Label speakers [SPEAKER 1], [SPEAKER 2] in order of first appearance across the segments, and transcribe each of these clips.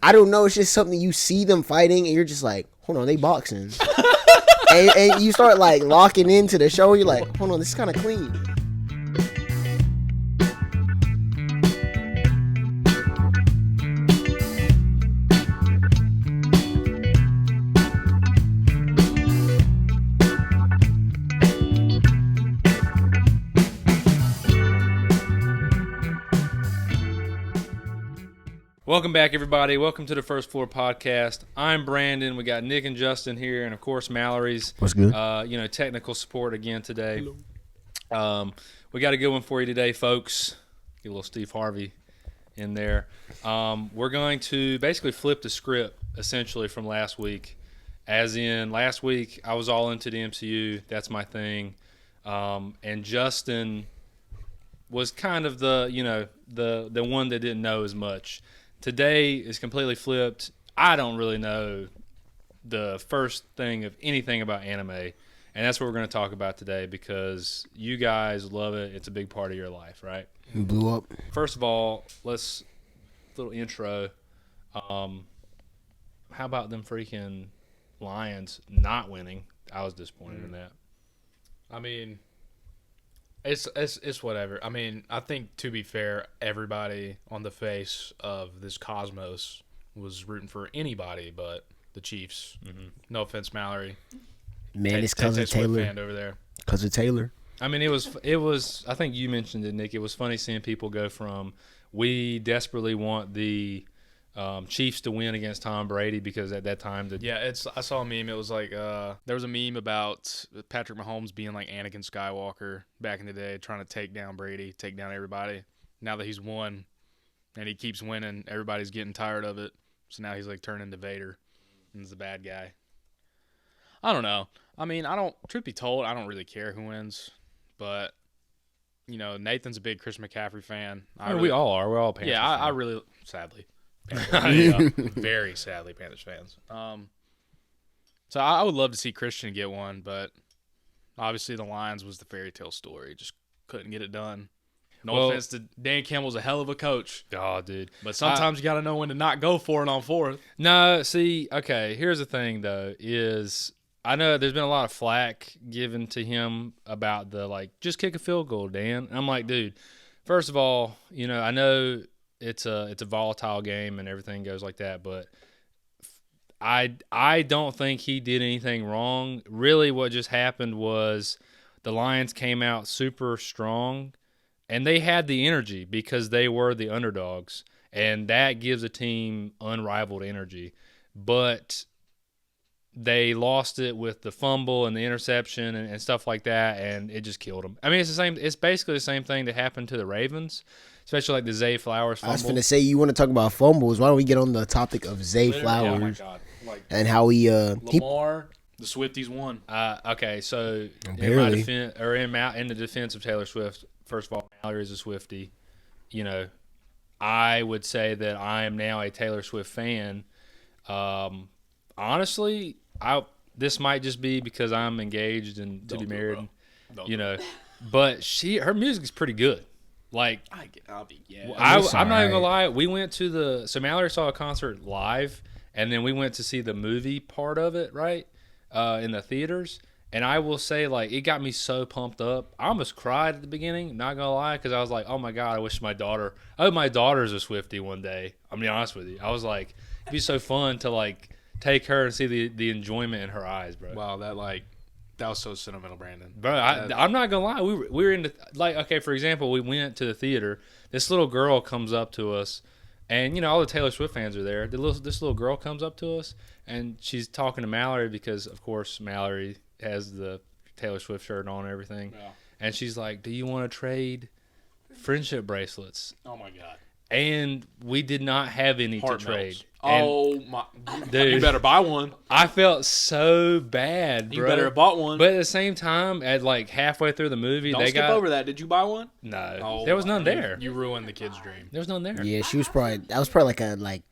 [SPEAKER 1] I don't know. It's just something you see them fighting, and you're just like, hold on, they boxing. and you start like locking into the show. You're like, hold on, this is kind of clean.
[SPEAKER 2] Welcome back, everybody. Welcome to the First Floor Podcast. I'm Brandon. We got Nick and Justin here, and of course Mallory's.
[SPEAKER 1] What's good?
[SPEAKER 2] Technical support again today. We got a good one for you today, folks. Get a little Steve Harvey in there. We're going to basically flip the script essentially from last week. As in, last week I was all into the MCU. That's my thing. And Justin was kind of the one that didn't know as much. Today is completely flipped. I don't really know the first thing of anything about anime, and that's what we're going to talk about today because you guys love it. It's a big part of your life, right?
[SPEAKER 1] You blew up.
[SPEAKER 2] First of all, let's little intro. How about them freaking Lions not winning? I was disappointed in that.
[SPEAKER 3] I mean, It's whatever. I mean, I think to be fair, everybody on the face of this cosmos was rooting for anybody but the Chiefs. Mm-hmm. No offense, Mallory.
[SPEAKER 1] Man, it's cousin Taylor.
[SPEAKER 3] Fan over there.
[SPEAKER 1] Cousin Taylor.
[SPEAKER 2] I mean, it was. I think you mentioned it, Nick. It was funny seeing people go from we desperately want the Chiefs to win against Tom Brady because at that time
[SPEAKER 3] I saw a meme. It was like there was a meme about Patrick Mahomes being like Anakin Skywalker back in the day, trying to take down Brady, take down everybody. Now that he's won and he keeps winning, everybody's getting tired of it. So now he's like turning into Vader and he's the bad guy. I don't know. I mean, truth be told, I don't really care who wins, but Nathan's a big Chris McCaffrey fan.
[SPEAKER 2] We all are. We're all Panthers.
[SPEAKER 3] Yeah, I really sadly. Very sadly Panthers fans. So I would love to see Christian get one, but obviously the Lions was the fairy tale story. Just couldn't get it done. No offense to Dan Campbell's a hell of a coach.
[SPEAKER 2] Oh, dude.
[SPEAKER 3] But sometimes you got to know when to not go for it on fourth.
[SPEAKER 2] No, see, okay, here's the thing, though, is I know there's been a lot of flack given to him about just kick a field goal, Dan. And I'm like, dude, first of all, I know it's a volatile game and everything goes like that, but I don't think he did anything wrong. Really what just happened was the Lions came out super strong and they had the energy because they were the underdogs, and that gives a team unrivaled energy. But they lost it with the fumble and the interception and stuff like that, and it just killed them. I mean, it's basically the same thing that happened to the Ravens. Especially like the Zay Flowers fumble.
[SPEAKER 1] I was going to say, you want to talk about fumbles. Why don't we get on the topic of Zay Flowers?
[SPEAKER 3] Oh, my God.
[SPEAKER 1] And how he
[SPEAKER 3] Lamar, the Swifties won.
[SPEAKER 2] Okay, so
[SPEAKER 1] barely.
[SPEAKER 2] in the defense of Taylor Swift, first of all, Mallory is a Swiftie. I would say that I am now a Taylor Swift fan. Honestly, this might just be because I'm engaged and to be married. But her music is pretty good. I'm not even gonna lie. We went to so Mallory saw a concert live, and then we went to see the movie part of it, right, in the theaters. And I will say, it got me so pumped up. I almost cried at the beginning. Not gonna lie, because I was like, oh my God, I wish my daughter's a Swiftie one day. I'm gonna be honest with you. I was like, it'd be so fun to take her and see the enjoyment in her eyes, bro.
[SPEAKER 3] Wow, that was so sentimental, Brandon.
[SPEAKER 2] Bro, I'm not going to lie. We were in okay, for example, we went to the theater. This little girl comes up to us, and, all the Taylor Swift fans are there. This little girl comes up to us, and she's talking to Mallory because, of course, Mallory has the Taylor Swift shirt on and everything. Yeah. And she's like, do you want to trade friendship bracelets?
[SPEAKER 3] Oh, my God.
[SPEAKER 2] And we did not have any to trade.
[SPEAKER 3] Oh, my. Dude. You better buy one.
[SPEAKER 2] I felt so bad, bro.
[SPEAKER 3] You better have bought one.
[SPEAKER 2] But at the same time, at halfway through the movie,
[SPEAKER 3] Don't skip over that. Did you buy one?
[SPEAKER 2] No. There was none there.
[SPEAKER 3] You ruined the kid's dream.
[SPEAKER 2] There was none there.
[SPEAKER 1] Yeah, that was probably a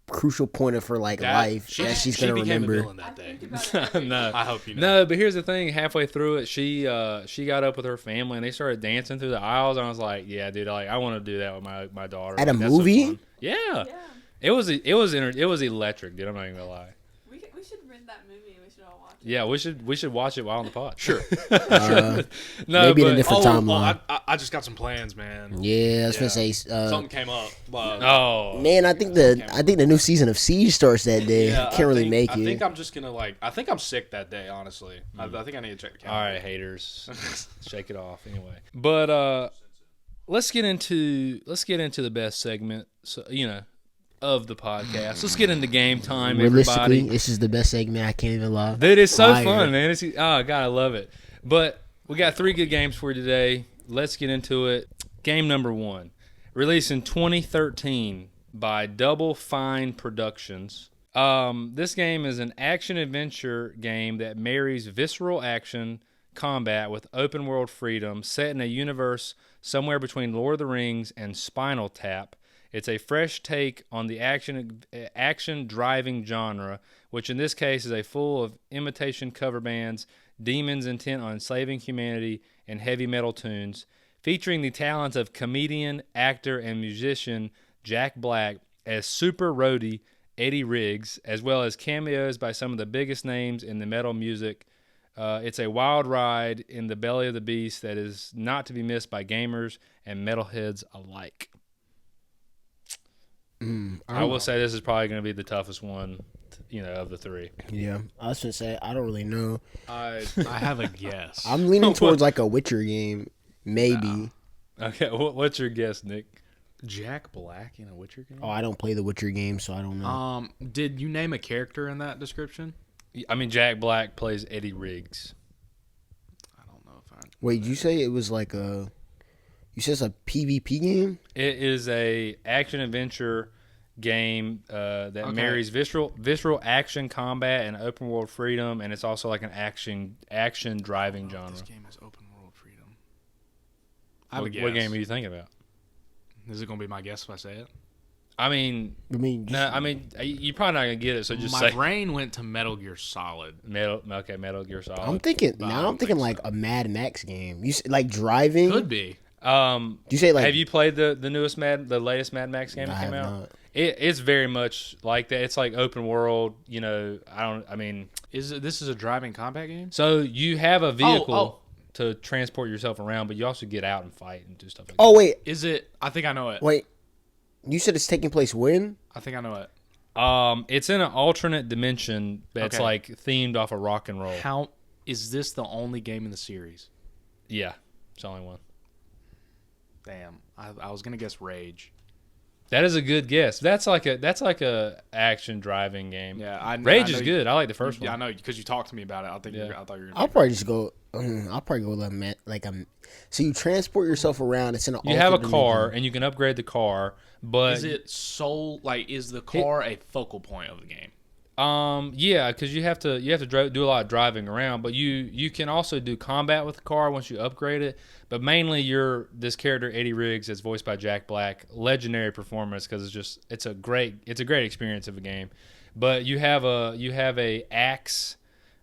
[SPEAKER 1] crucial point of her life that she's going to remember.
[SPEAKER 3] A villain that day.
[SPEAKER 2] No.
[SPEAKER 3] I hope you know.
[SPEAKER 2] No, but here's the thing. Halfway through it, she got up with her family, and they started dancing through the aisles, and I was like, yeah, dude, I want to do that with my daughter.
[SPEAKER 1] At a movie?
[SPEAKER 2] So yeah. It was electric, dude. I'm not even gonna lie.
[SPEAKER 4] We should rent that movie and we should all watch it.
[SPEAKER 2] Yeah, we should watch it while on the pod.
[SPEAKER 3] Sure.
[SPEAKER 2] No,
[SPEAKER 1] maybe in a
[SPEAKER 2] but
[SPEAKER 1] different timeline.
[SPEAKER 3] I just got some plans, man.
[SPEAKER 1] Yeah, I was gonna say.
[SPEAKER 3] Something came up.
[SPEAKER 2] oh
[SPEAKER 1] Man, I think the new season of Siege starts that day.
[SPEAKER 3] Yeah,
[SPEAKER 1] Can't really
[SPEAKER 3] think,
[SPEAKER 1] make it.
[SPEAKER 3] I think I'm just gonna I think I'm sick that day. Honestly, I think I need to check the calendar.
[SPEAKER 2] all right, haters, shake it off anyway. But let's get into the best segment. So of the podcast. Let's get into game time,
[SPEAKER 1] Realistically,
[SPEAKER 2] everybody.
[SPEAKER 1] this is the best segment. I can't even lie.
[SPEAKER 2] Dude, it's so
[SPEAKER 1] Liar.
[SPEAKER 2] fun, man. Oh, God, I love it. But we got 3 good games for you today. Let's get into it. Game number 1. Released in 2013 by Double Fine Productions. This game is an action-adventure game that marries visceral action combat with open-world freedom set in a universe somewhere between Lord of the Rings and Spinal Tap. It's a fresh take on the action driving genre, which in this case is a full of imitation cover bands, demons intent on enslaving humanity, and heavy metal tunes, featuring the talents of comedian, actor, and musician Jack Black as Super Roadie Eddie Riggs, as well as cameos by some of the biggest names in the metal music. It's a wild ride in the belly of the beast that is not to be missed by gamers and metalheads alike. I will say this is probably going to be the toughest one, of the 3.
[SPEAKER 1] Yeah, I was gonna say I don't really know.
[SPEAKER 3] I have a guess.
[SPEAKER 1] I'm leaning towards like a Witcher game, maybe.
[SPEAKER 2] Okay, what's your guess, Nick?
[SPEAKER 3] Jack Black in a Witcher game?
[SPEAKER 1] Oh, I don't play the Witcher game, so I don't know.
[SPEAKER 3] Did you name a character in that description?
[SPEAKER 2] I mean, Jack Black plays Eddie Riggs.
[SPEAKER 3] I don't know if I.
[SPEAKER 1] Wait, did you say it was like a? You said it's a PvP game?
[SPEAKER 2] It is a action adventure game that marries visceral action combat and open world freedom, and it's also like an action driving genre.
[SPEAKER 3] This game is open world freedom.
[SPEAKER 2] What game are you thinking about?
[SPEAKER 3] Is it gonna be my guess if I say it?
[SPEAKER 2] I mean, you're probably not gonna get it. So just
[SPEAKER 3] my
[SPEAKER 2] say
[SPEAKER 3] brain went to Metal Gear Solid.
[SPEAKER 2] Metal Gear Solid.
[SPEAKER 1] I'm thinking like a Mad Max game. You like driving?
[SPEAKER 3] Could be.
[SPEAKER 1] Do you say like?
[SPEAKER 2] Have you played the latest Mad Max game that came out?
[SPEAKER 1] Not.
[SPEAKER 2] It's very much like that. It's like open world.
[SPEAKER 3] This is a driving combat game?
[SPEAKER 2] So you have a vehicle to transport yourself around, but you also get out and fight and do stuff like that.
[SPEAKER 1] Oh wait,
[SPEAKER 3] Is it? I think I know it.
[SPEAKER 1] wait. You said it's taking place when?
[SPEAKER 3] I think I know it.
[SPEAKER 2] It's in an alternate dimension that's
[SPEAKER 3] Okay.
[SPEAKER 2] like themed off of rock and roll.
[SPEAKER 3] How is this the only game in the series?
[SPEAKER 2] Yeah, it's the only one.
[SPEAKER 3] Damn, I was gonna guess Rage.
[SPEAKER 2] That is a good guess. That's like a action driving game.
[SPEAKER 3] Yeah,
[SPEAKER 2] Rage is good. I like the first one.
[SPEAKER 3] Yeah, I know because you talked to me about it. I thought you were gonna.
[SPEAKER 1] I'll probably just go. I'll probably go like a. So you transport yourself around. It's in an.
[SPEAKER 2] You have a
[SPEAKER 1] alternate
[SPEAKER 2] car
[SPEAKER 1] dimension.
[SPEAKER 2] and you can upgrade the car, but
[SPEAKER 3] Is it is the car a focal point of the game?
[SPEAKER 2] yeah, because you have to do a lot of driving around, but you can also do combat with the car once you upgrade it. But mainly, you're this character Eddie Riggs, that's voiced by Jack Black, legendary performance because it's a great experience of a game. But you have a axe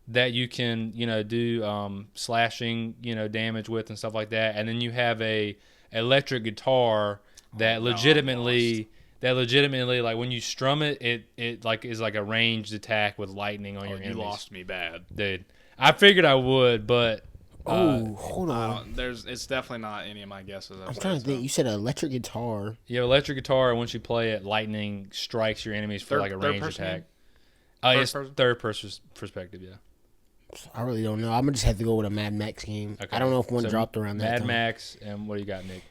[SPEAKER 2] that you can do slashing damage with and stuff like that, and then you have a electric guitar that legitimately like when you strum it like is like a ranged attack with lightning on your enemies.
[SPEAKER 3] You lost me bad,
[SPEAKER 2] dude. I figured I would, but
[SPEAKER 1] hold on.
[SPEAKER 3] It's definitely not any of my guesses.
[SPEAKER 1] I'm trying to think. You said an electric guitar.
[SPEAKER 2] you have electric guitar, and once you play it, lightning strikes your enemies for like a ranged attack. It's third person perspective, yeah.
[SPEAKER 1] I really don't know. I'm gonna just have to go with a Mad Max game.
[SPEAKER 2] Okay.
[SPEAKER 1] I don't know if one
[SPEAKER 2] So
[SPEAKER 1] dropped around that
[SPEAKER 2] Mad
[SPEAKER 1] time.
[SPEAKER 2] Max, and what do you got, Nick?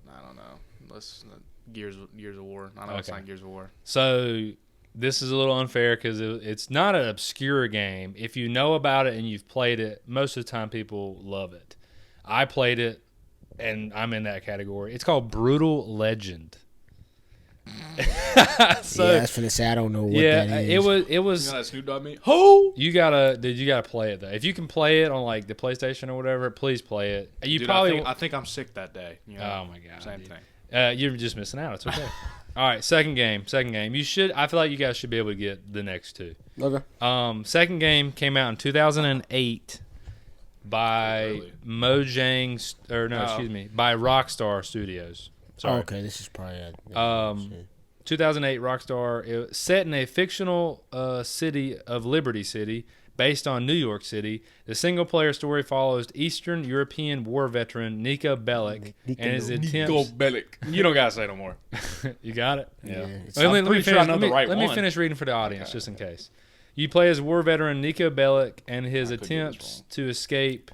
[SPEAKER 3] I don't know. Let's Gears of War. I know it's not Gears of War.
[SPEAKER 2] So this is a little unfair because it's not an obscure game. If you know about it and you've played it, most of the time people love it. I played it, and I'm in that category. It's called Brutal Legend.
[SPEAKER 1] Yeah, I was finna say I don't know what that is.
[SPEAKER 2] it was.
[SPEAKER 3] You know that Snoop Dogg me?
[SPEAKER 2] You gotta play it though. If you can play it on like the PlayStation or whatever, please play it.
[SPEAKER 3] I think I'm sick that day.
[SPEAKER 2] Oh my god,
[SPEAKER 3] same
[SPEAKER 2] dude.
[SPEAKER 3] thing.
[SPEAKER 2] You're just missing out. It's okay. All right, second game. I feel like you guys should be able to get the next two.
[SPEAKER 1] Okay.
[SPEAKER 2] Second game came out in 2008 by by Rockstar Studios. Sorry.
[SPEAKER 1] Okay, this is probably.
[SPEAKER 2] 2008 Rockstar. It was set in a fictional city of Liberty City, based on New York City. The single-player story follows Eastern European war veteran Nico Bellic and his attempts.
[SPEAKER 3] Bellic. You don't gotta say no more.
[SPEAKER 2] You got it.
[SPEAKER 3] Yeah.
[SPEAKER 2] Let me
[SPEAKER 3] sure I know
[SPEAKER 2] finish.
[SPEAKER 3] the right
[SPEAKER 2] Let me
[SPEAKER 3] one.
[SPEAKER 2] finish reading for the audience,
[SPEAKER 3] Okay.
[SPEAKER 2] just in case. You play as war veteran Nico Bellic and his
[SPEAKER 3] I could get this
[SPEAKER 2] attempts to escape.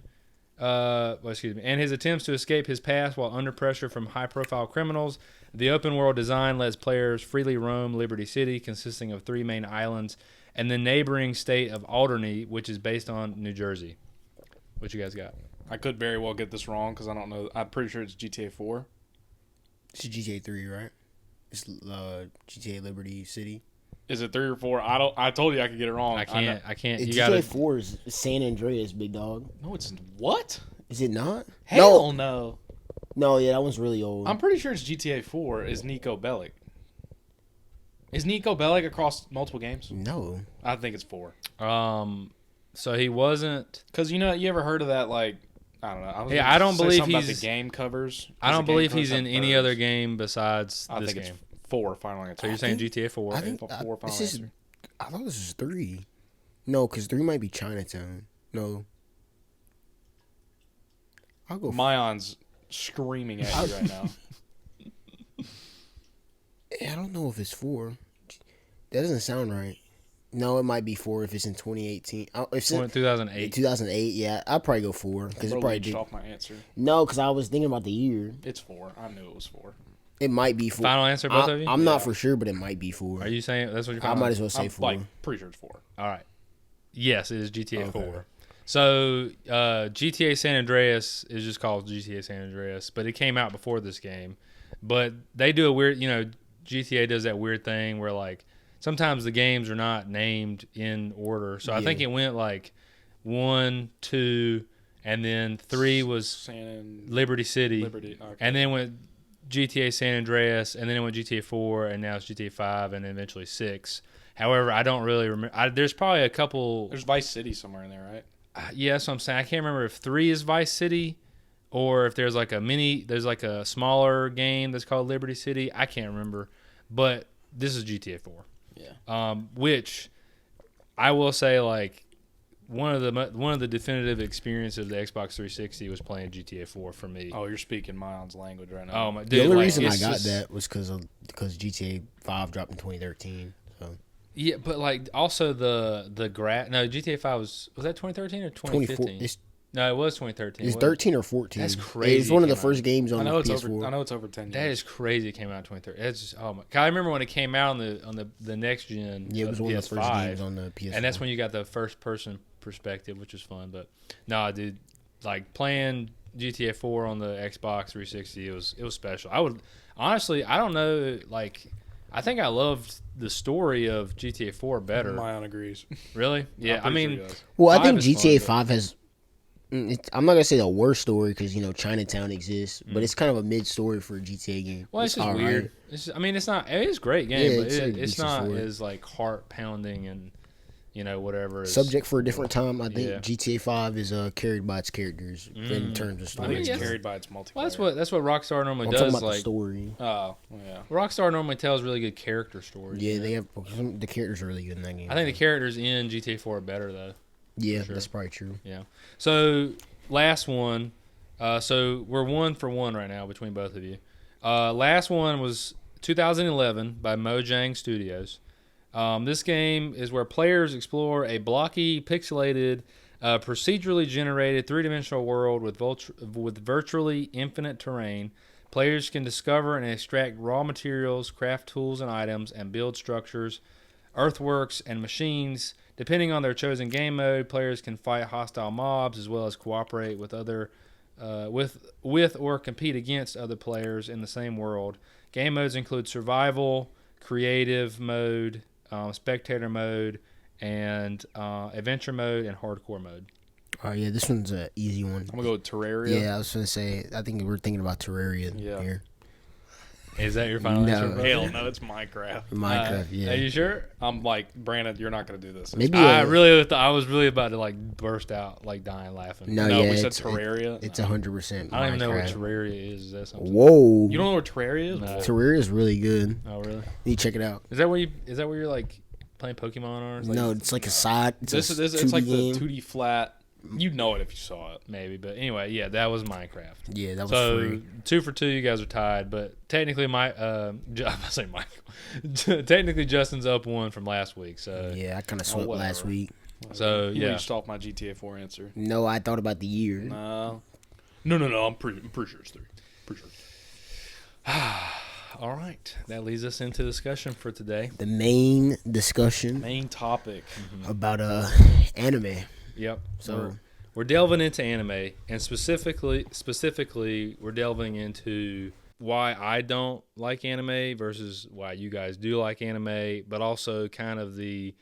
[SPEAKER 2] And his attempts to escape his past while under pressure from high-profile criminals. The open-world design lets players freely roam Liberty City, consisting of 3 main islands, and the neighboring state of Alderney, which is based on New Jersey. What you guys got?
[SPEAKER 3] I could very well get this wrong because I don't know. I'm pretty sure it's GTA 4.
[SPEAKER 1] It's GTA 3, right? It's GTA Liberty City.
[SPEAKER 3] Is it 3 or 4? I told you I could get it wrong.
[SPEAKER 2] I can't.
[SPEAKER 1] It's
[SPEAKER 2] You
[SPEAKER 1] GTA
[SPEAKER 2] got
[SPEAKER 1] 4 is San Andreas, big dog.
[SPEAKER 3] No, it's what?
[SPEAKER 1] Is it not?
[SPEAKER 3] Hell no.
[SPEAKER 1] No, yeah, that one's really old.
[SPEAKER 3] I'm pretty sure it's GTA 4 is Nico Bellic. Is Nico Bellic across multiple games?
[SPEAKER 1] No.
[SPEAKER 3] I think it's 4.
[SPEAKER 2] So he wasn't.
[SPEAKER 3] Because, you ever heard of that, like, I don't know.
[SPEAKER 2] Yeah, I don't believe
[SPEAKER 3] about
[SPEAKER 2] he's.
[SPEAKER 3] the game covers.
[SPEAKER 2] I don't
[SPEAKER 3] The game
[SPEAKER 2] believe
[SPEAKER 3] covers
[SPEAKER 2] he's in
[SPEAKER 3] have
[SPEAKER 2] any
[SPEAKER 3] birds.
[SPEAKER 2] other game besides
[SPEAKER 3] I
[SPEAKER 2] this
[SPEAKER 3] think
[SPEAKER 2] game.
[SPEAKER 3] it's 4, final answer.
[SPEAKER 2] So you're saying GTA 4?
[SPEAKER 1] I think
[SPEAKER 3] 4 final
[SPEAKER 1] this is.
[SPEAKER 3] answer.
[SPEAKER 1] I thought this was 3. No, because 3 might be Chinatown. No. I'll go.
[SPEAKER 3] Mayon's screaming at you right now.
[SPEAKER 1] I don't know if it's 4. That doesn't sound right. No, it might be 4 if it's in 2018. If it's in
[SPEAKER 2] 2008.
[SPEAKER 1] 2008, yeah, I'd probably go 4 because it
[SPEAKER 3] Bro
[SPEAKER 1] probably
[SPEAKER 3] leached
[SPEAKER 1] did.
[SPEAKER 3] off my answer.
[SPEAKER 1] No, because I was thinking about the year.
[SPEAKER 3] It's 4. I knew it was 4.
[SPEAKER 1] It might be 4.
[SPEAKER 2] Final answer, both of you?
[SPEAKER 1] I'm not for sure, but it might be 4.
[SPEAKER 2] Are you saying that's what you're?
[SPEAKER 1] I might as well say
[SPEAKER 3] I'm
[SPEAKER 1] 4.
[SPEAKER 3] like pretty sure it's 4.
[SPEAKER 2] All right. Yes, it is GTA
[SPEAKER 1] Okay.
[SPEAKER 2] 4. So GTA San Andreas is just called GTA San Andreas, but it came out before this game. But they do a weird, GTA does that weird thing where like sometimes the games are not named in order. So I think it went like 1, 2, and then 3 was Liberty City,
[SPEAKER 3] Okay.
[SPEAKER 2] and then went GTA San Andreas, and then it went GTA 4, and now it's GTA 5, and eventually 6. However, I don't really remember. There's probably a couple.
[SPEAKER 3] There's Vice City somewhere in there, right?
[SPEAKER 2] Yeah, that's what I'm saying. I can't remember if 3 is Vice City or if there's like a smaller game that's called Liberty City. I can't remember. But this is GTA 4.
[SPEAKER 3] Yeah.
[SPEAKER 2] Which I will say, like, one of the definitive experiences of the Xbox 360 was playing GTA 4 for me.
[SPEAKER 3] Oh, you're speaking Mayon's language right now.
[SPEAKER 2] Oh my!
[SPEAKER 1] The
[SPEAKER 2] Dude,
[SPEAKER 1] only
[SPEAKER 2] like,
[SPEAKER 1] reason I
[SPEAKER 2] it's
[SPEAKER 1] got
[SPEAKER 2] just-
[SPEAKER 1] that was because GTA 5 dropped in 2013. So
[SPEAKER 2] Yeah, but like also the GTA 5 was that 2013 or 2015? No, it was 2013.
[SPEAKER 1] It's
[SPEAKER 2] It was-
[SPEAKER 1] 13 or 14.
[SPEAKER 2] That's crazy
[SPEAKER 1] It was one of the
[SPEAKER 2] it came
[SPEAKER 1] first games on
[SPEAKER 3] I
[SPEAKER 1] the
[SPEAKER 3] know it's
[SPEAKER 1] PS4.
[SPEAKER 3] over. I know it's over 10 years.
[SPEAKER 2] That is crazy. It came out in 2013. That's just, oh my! 'Cause I remember when it came out on the next gen.
[SPEAKER 1] Yeah, it was one of the first
[SPEAKER 2] PS5,
[SPEAKER 1] games on the PS4.
[SPEAKER 2] and that's when you got the first person perspective, which was fun. But no, dude, like playing GTA 4 on the Xbox 360, it was special. I would honestly, I don't know, like I think I loved the story of GTA 4 better.
[SPEAKER 3] Mayon agrees.
[SPEAKER 2] Really? Yeah, I mean,
[SPEAKER 1] Well, I
[SPEAKER 2] 5
[SPEAKER 1] think
[SPEAKER 2] is
[SPEAKER 1] GTA
[SPEAKER 2] fun,
[SPEAKER 1] 5 has. I'm not gonna say the worst story because Chinatown exists, but it's kind of a mid story for a GTA game.
[SPEAKER 2] Well, it's just
[SPEAKER 1] alright.
[SPEAKER 2] weird. I mean, it's not. It is a great game,
[SPEAKER 1] Yeah,
[SPEAKER 2] but
[SPEAKER 1] it's like
[SPEAKER 2] it's
[SPEAKER 1] decent
[SPEAKER 2] not
[SPEAKER 1] story.
[SPEAKER 2] as like heart pounding and whatever.
[SPEAKER 1] Subject for a different time. I think
[SPEAKER 2] Yeah.
[SPEAKER 1] GTA 5 is carried by its characters in terms of
[SPEAKER 3] I
[SPEAKER 1] story.
[SPEAKER 3] think it's
[SPEAKER 2] yes.
[SPEAKER 3] carried by its multiplayer.
[SPEAKER 2] Well, that's what Rockstar normally
[SPEAKER 1] I'm talking
[SPEAKER 2] does.
[SPEAKER 1] about the
[SPEAKER 2] Like
[SPEAKER 1] story.
[SPEAKER 3] Oh, yeah.
[SPEAKER 2] Rockstar normally tells really good character stories.
[SPEAKER 1] Yeah, they have the characters are really good in that game.
[SPEAKER 2] I think the characters in GTA 4 are better though.
[SPEAKER 1] yeah,
[SPEAKER 2] sure.
[SPEAKER 1] that's probably true.
[SPEAKER 2] Yeah. So last one. So we're 1 for 1 right now between both of you. Last one was 2011 by Mojang Studios. This game is where players explore a blocky, pixelated, procedurally generated three-dimensional world with virtually infinite terrain. Players can discover and extract raw materials, craft tools and items, and build structures, earthworks, and machines. Depending on their chosen game mode, players can fight hostile mobs as well as cooperate with other with or compete against other players in the same world. Game modes include survival, creative mode, spectator mode, and adventure mode and hardcore mode.
[SPEAKER 1] Oh yeah, this one's an easy one.
[SPEAKER 3] I'm going to go with Terraria.
[SPEAKER 1] Yeah, I was gonna say. I think we're thinking about Terraria
[SPEAKER 3] Yeah.
[SPEAKER 1] here.
[SPEAKER 2] Is that your final
[SPEAKER 1] No.
[SPEAKER 2] answer? Bro?
[SPEAKER 3] Hell no, it's Minecraft.
[SPEAKER 1] Minecraft, yeah.
[SPEAKER 2] Are you sure?
[SPEAKER 3] I'm like, Brandon, you're not gonna do this.
[SPEAKER 1] Maybe
[SPEAKER 2] I was really about to like burst out, like dying laughing.
[SPEAKER 1] No,
[SPEAKER 3] No,
[SPEAKER 1] yeah,
[SPEAKER 3] we said
[SPEAKER 1] it's
[SPEAKER 3] Terraria.
[SPEAKER 1] It's 100%.
[SPEAKER 2] I don't even know what
[SPEAKER 1] Minecraft.
[SPEAKER 2] Terraria is. Is that something?
[SPEAKER 1] Whoa.
[SPEAKER 3] You don't know what Terraria is?
[SPEAKER 2] No.
[SPEAKER 1] Terraria is really good.
[SPEAKER 2] Oh really?
[SPEAKER 1] You check it out.
[SPEAKER 2] Is that where you're like playing Pokemon or?
[SPEAKER 1] No, it's like a side. It's
[SPEAKER 3] This
[SPEAKER 1] a
[SPEAKER 3] is it's
[SPEAKER 1] 2D
[SPEAKER 3] like
[SPEAKER 1] game.
[SPEAKER 3] the 2D flat. You'd know it if you saw it.
[SPEAKER 2] Maybe, but anyway, yeah, that was Minecraft.
[SPEAKER 1] Yeah, that was
[SPEAKER 2] So
[SPEAKER 1] free.
[SPEAKER 2] 2 for 2, you guys are tied, but technically I'm gonna say Michael. Technically Justin's up 1 from last week. So
[SPEAKER 1] Yeah, I kind of swept last
[SPEAKER 3] whatever.
[SPEAKER 1] week.
[SPEAKER 2] So
[SPEAKER 3] You
[SPEAKER 2] yeah.
[SPEAKER 3] reached off my GTA 4 answer.
[SPEAKER 1] No, I thought about the year.
[SPEAKER 3] No. I'm pretty sure it's 3. Pretty sure.
[SPEAKER 2] All right, that leads us into discussion for today.
[SPEAKER 1] The main discussion
[SPEAKER 3] Main topic.
[SPEAKER 1] about anime.
[SPEAKER 2] Yep.
[SPEAKER 1] So
[SPEAKER 2] We're delving into anime, and specifically, we're delving into why I don't like anime versus why you guys do like anime, but also kind of the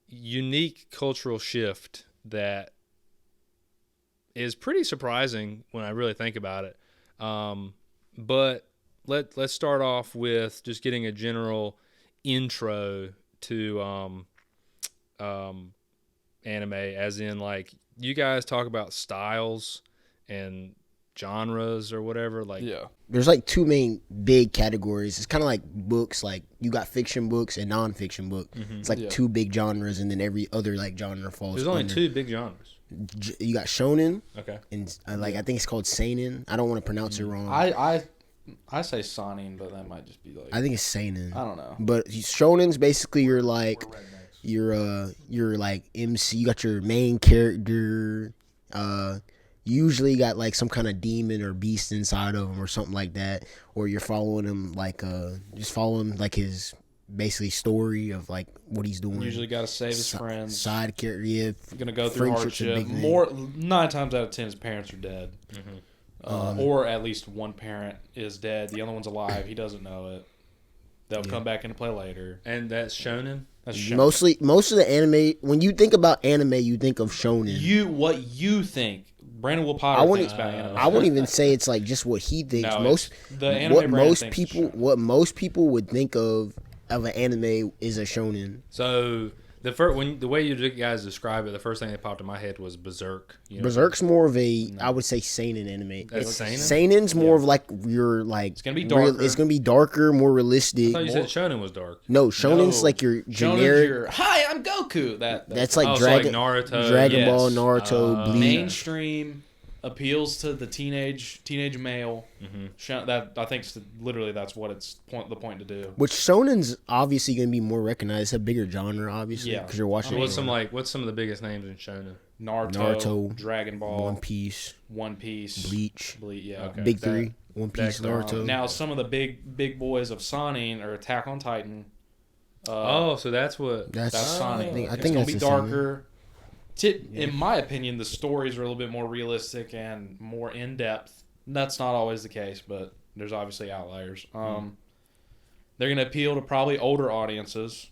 [SPEAKER 2] unique cultural shift that is pretty surprising when I really think about it. But let's start off with just getting a general intro to anime, as in like you guys talk about styles and genres or whatever. Like
[SPEAKER 3] Yeah.
[SPEAKER 1] there's like 2 main big categories. It's kind of like books. Like you got fiction books and non-fiction book. It's like
[SPEAKER 3] Yeah.
[SPEAKER 1] 2 big genres, and then every other like genre falls.
[SPEAKER 2] there's only
[SPEAKER 1] under.
[SPEAKER 2] 2 big genres.
[SPEAKER 1] You got shonen
[SPEAKER 2] Okay.
[SPEAKER 1] and like I think it's called seinen. I don't want to pronounce it wrong.
[SPEAKER 3] I say Seinen, but that might just be like
[SPEAKER 1] I think it's seinen.
[SPEAKER 3] I don't know.
[SPEAKER 1] But shonen's basically you're like you're like MC. You got your main character. Usually got like some kind of demon or beast inside of him or something like that, or you're following him like just following like his basically story of like what he's doing.
[SPEAKER 3] Usually got to save his friends.
[SPEAKER 1] Side character, yeah.
[SPEAKER 3] Gonna go through
[SPEAKER 1] friendship's a
[SPEAKER 3] hardship.
[SPEAKER 1] big thing.
[SPEAKER 3] More 9 times out of 10, his parents are dead, or at least one parent is dead. The other one's alive. He doesn't know it. They'll come back into play later.
[SPEAKER 2] And that's shonen.
[SPEAKER 3] That's shonen.
[SPEAKER 1] Most of the anime. When you think about anime, you think of shonen.
[SPEAKER 3] What you think? Brandon Will
[SPEAKER 1] I
[SPEAKER 3] Potter
[SPEAKER 1] wouldn't.
[SPEAKER 3] thinks about anime.
[SPEAKER 1] I wouldn't even say it's like just what he thinks.
[SPEAKER 3] No,
[SPEAKER 1] Most
[SPEAKER 3] it's the anime
[SPEAKER 1] what
[SPEAKER 3] Brandon
[SPEAKER 1] most
[SPEAKER 3] thinks is
[SPEAKER 1] people
[SPEAKER 3] shonen.
[SPEAKER 1] what most people would think of an anime is a shonen.
[SPEAKER 2] So the way you guys describe it, the first thing that popped in my head was Berserk. You know?
[SPEAKER 1] Berserk's more of a I would say seinen anime.
[SPEAKER 2] That's seinen?
[SPEAKER 1] Seinen's more of like your like
[SPEAKER 3] It's gonna be darker.
[SPEAKER 1] it's gonna be darker, more
[SPEAKER 2] I
[SPEAKER 1] realistic.
[SPEAKER 2] thought you said shonen was dark.
[SPEAKER 1] No, shonen's
[SPEAKER 3] No.
[SPEAKER 1] like your
[SPEAKER 3] Shonen's
[SPEAKER 1] generic.
[SPEAKER 3] your, Hi, I'm Goku.
[SPEAKER 1] That's like
[SPEAKER 2] Oh, so like
[SPEAKER 1] Dragon
[SPEAKER 2] Naruto.
[SPEAKER 1] Dragon
[SPEAKER 3] yes.
[SPEAKER 1] Ball, Naruto, Bleach.
[SPEAKER 3] mainstream, appeals to the teenage male.
[SPEAKER 2] Mhm.
[SPEAKER 3] That I think literally that's what it's the point to do.
[SPEAKER 1] Which shonen's obviously gonna be more recognized. It's a bigger genre, obviously,
[SPEAKER 3] Yeah.
[SPEAKER 1] because you're watching.
[SPEAKER 2] So
[SPEAKER 1] it
[SPEAKER 2] what's some of the biggest names in shonen?
[SPEAKER 3] Naruto, Dragon Ball,
[SPEAKER 1] One Piece,
[SPEAKER 3] One Piece,
[SPEAKER 1] Bleach,
[SPEAKER 3] yeah.
[SPEAKER 2] Okay.
[SPEAKER 1] Big
[SPEAKER 2] that-
[SPEAKER 1] Three, One Piece,
[SPEAKER 2] Dexter.
[SPEAKER 1] Naruto.
[SPEAKER 3] Now some of the big boys of Seinen are Attack on Titan.
[SPEAKER 2] So that's what.
[SPEAKER 1] That's
[SPEAKER 3] That's
[SPEAKER 1] I
[SPEAKER 3] Seinen.
[SPEAKER 1] think
[SPEAKER 3] It's gonna
[SPEAKER 1] that's
[SPEAKER 3] be
[SPEAKER 1] the same.
[SPEAKER 3] darker. In my opinion, the stories are a little bit more realistic and more in depth. That's not always the case, but there's obviously outliers. They're gonna appeal to probably older audiences.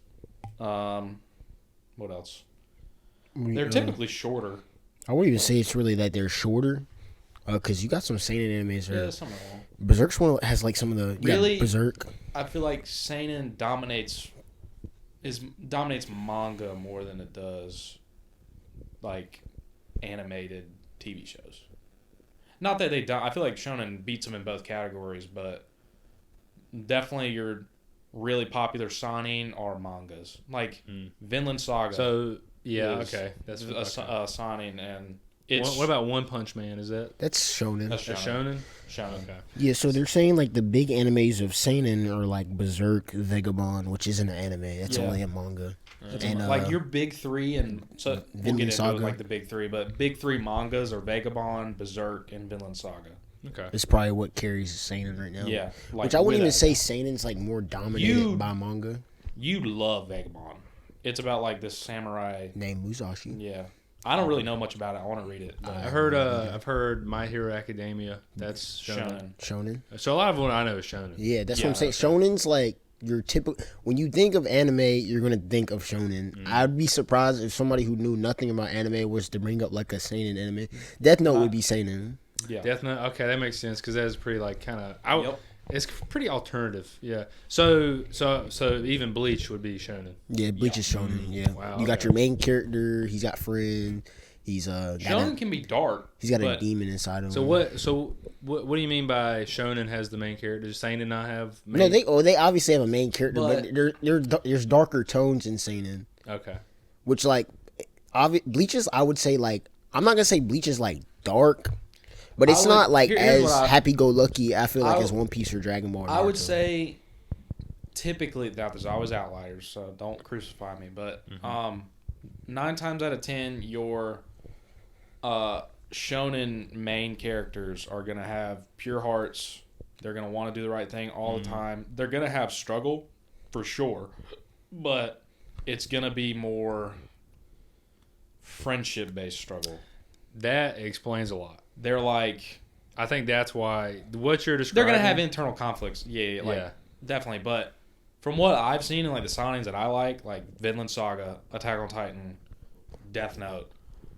[SPEAKER 3] What else? They're typically shorter.
[SPEAKER 1] I wouldn't even say it's really that they're shorter, because you got some seinen animes.
[SPEAKER 3] Yeah, some of them.
[SPEAKER 1] Berserk's one has like some of the you got
[SPEAKER 3] Really?
[SPEAKER 1] Berserk.
[SPEAKER 3] I feel like seinen dominates manga more than it does like animated TV shows. Not that they don't. I feel like shonen beats them in both categories, but definitely your really popular seinen are mangas like Vinland Saga.
[SPEAKER 2] So yeah,
[SPEAKER 3] is
[SPEAKER 2] okay, that's
[SPEAKER 3] a seinen, and it's
[SPEAKER 2] What about One Punch Man? Is that
[SPEAKER 1] That's shonen.
[SPEAKER 3] that's
[SPEAKER 2] a
[SPEAKER 3] shonen.
[SPEAKER 2] shonen? Okay.
[SPEAKER 1] Yeah, so they're saying like the big animes of seinen are like Berserk, Vagabond, which isn't an anime. That's
[SPEAKER 3] Yeah.
[SPEAKER 1] only a manga.
[SPEAKER 3] That's
[SPEAKER 1] And,
[SPEAKER 3] like your big three, and so we'll
[SPEAKER 1] Vinland
[SPEAKER 3] get into it
[SPEAKER 1] Saga.
[SPEAKER 3] with like the big three, but big three mangas are Vagabond, Berserk, and Vinland Saga.
[SPEAKER 2] Okay.
[SPEAKER 1] It's probably what carries seinen right now.
[SPEAKER 3] Yeah, like
[SPEAKER 1] Which I wouldn't even
[SPEAKER 3] without-
[SPEAKER 1] say seinen's like more dominated by manga.
[SPEAKER 3] You love Vagabond. It's about like this samurai.
[SPEAKER 1] Named Musashi.
[SPEAKER 3] Yeah, I don't really know much about it. I want to read it. But
[SPEAKER 2] I've heard My Hero Academia. That's shonen.
[SPEAKER 3] shonen.
[SPEAKER 1] Shonen.
[SPEAKER 2] So a lot of what I know is shonen.
[SPEAKER 1] Yeah, that's
[SPEAKER 3] Yeah,
[SPEAKER 1] what I'm saying. Shonen's like your typical. When you think of anime, you're gonna think of shonen. I'd be surprised if somebody who knew nothing about anime was to bring up like a seinen anime. Death Note would be seinen.
[SPEAKER 3] Yeah.
[SPEAKER 2] Death Note. Okay, that makes sense because that is pretty like kind of.
[SPEAKER 3] Yep.
[SPEAKER 2] It's pretty alternative. Yeah. So even Bleach would be shonen.
[SPEAKER 1] Yeah, Bleach is shonen. Yeah.
[SPEAKER 2] Wow,
[SPEAKER 1] You got
[SPEAKER 2] okay.
[SPEAKER 1] your main character. He's got friend. He's
[SPEAKER 3] Shonen can be dark.
[SPEAKER 1] he's got a
[SPEAKER 3] but
[SPEAKER 1] demon inside of him.
[SPEAKER 2] So what do you mean by shonen has the main character? Does seinen not have main?
[SPEAKER 1] No, they obviously have a main character, but there's darker tones in seinen,
[SPEAKER 2] Okay.
[SPEAKER 1] which like Bleach is, I would say, like, I'm not gonna say Bleach is like dark, but it's not like
[SPEAKER 5] here's
[SPEAKER 1] as
[SPEAKER 5] what
[SPEAKER 1] happy go lucky. I feel like
[SPEAKER 5] I
[SPEAKER 1] as One Piece or Dragon Ball. or
[SPEAKER 5] I would
[SPEAKER 1] Naruto.
[SPEAKER 5] say typically, now there's always outliers, so don't crucify me. But 9 times out of 10, your shonen main characters are gonna have pure hearts. They're gonna want to do the right thing all the time. They're gonna have struggle, for sure, but it's gonna be more friendship-based struggle.
[SPEAKER 2] That explains a lot.
[SPEAKER 5] They're like,
[SPEAKER 2] I think that's why what you're
[SPEAKER 5] they're
[SPEAKER 2] describing.
[SPEAKER 5] gonna have internal conflicts. Yeah, like
[SPEAKER 2] Yeah.
[SPEAKER 5] definitely. But from what I've seen in like the signings that I like Vinland Saga, Attack on Titan, Death Note.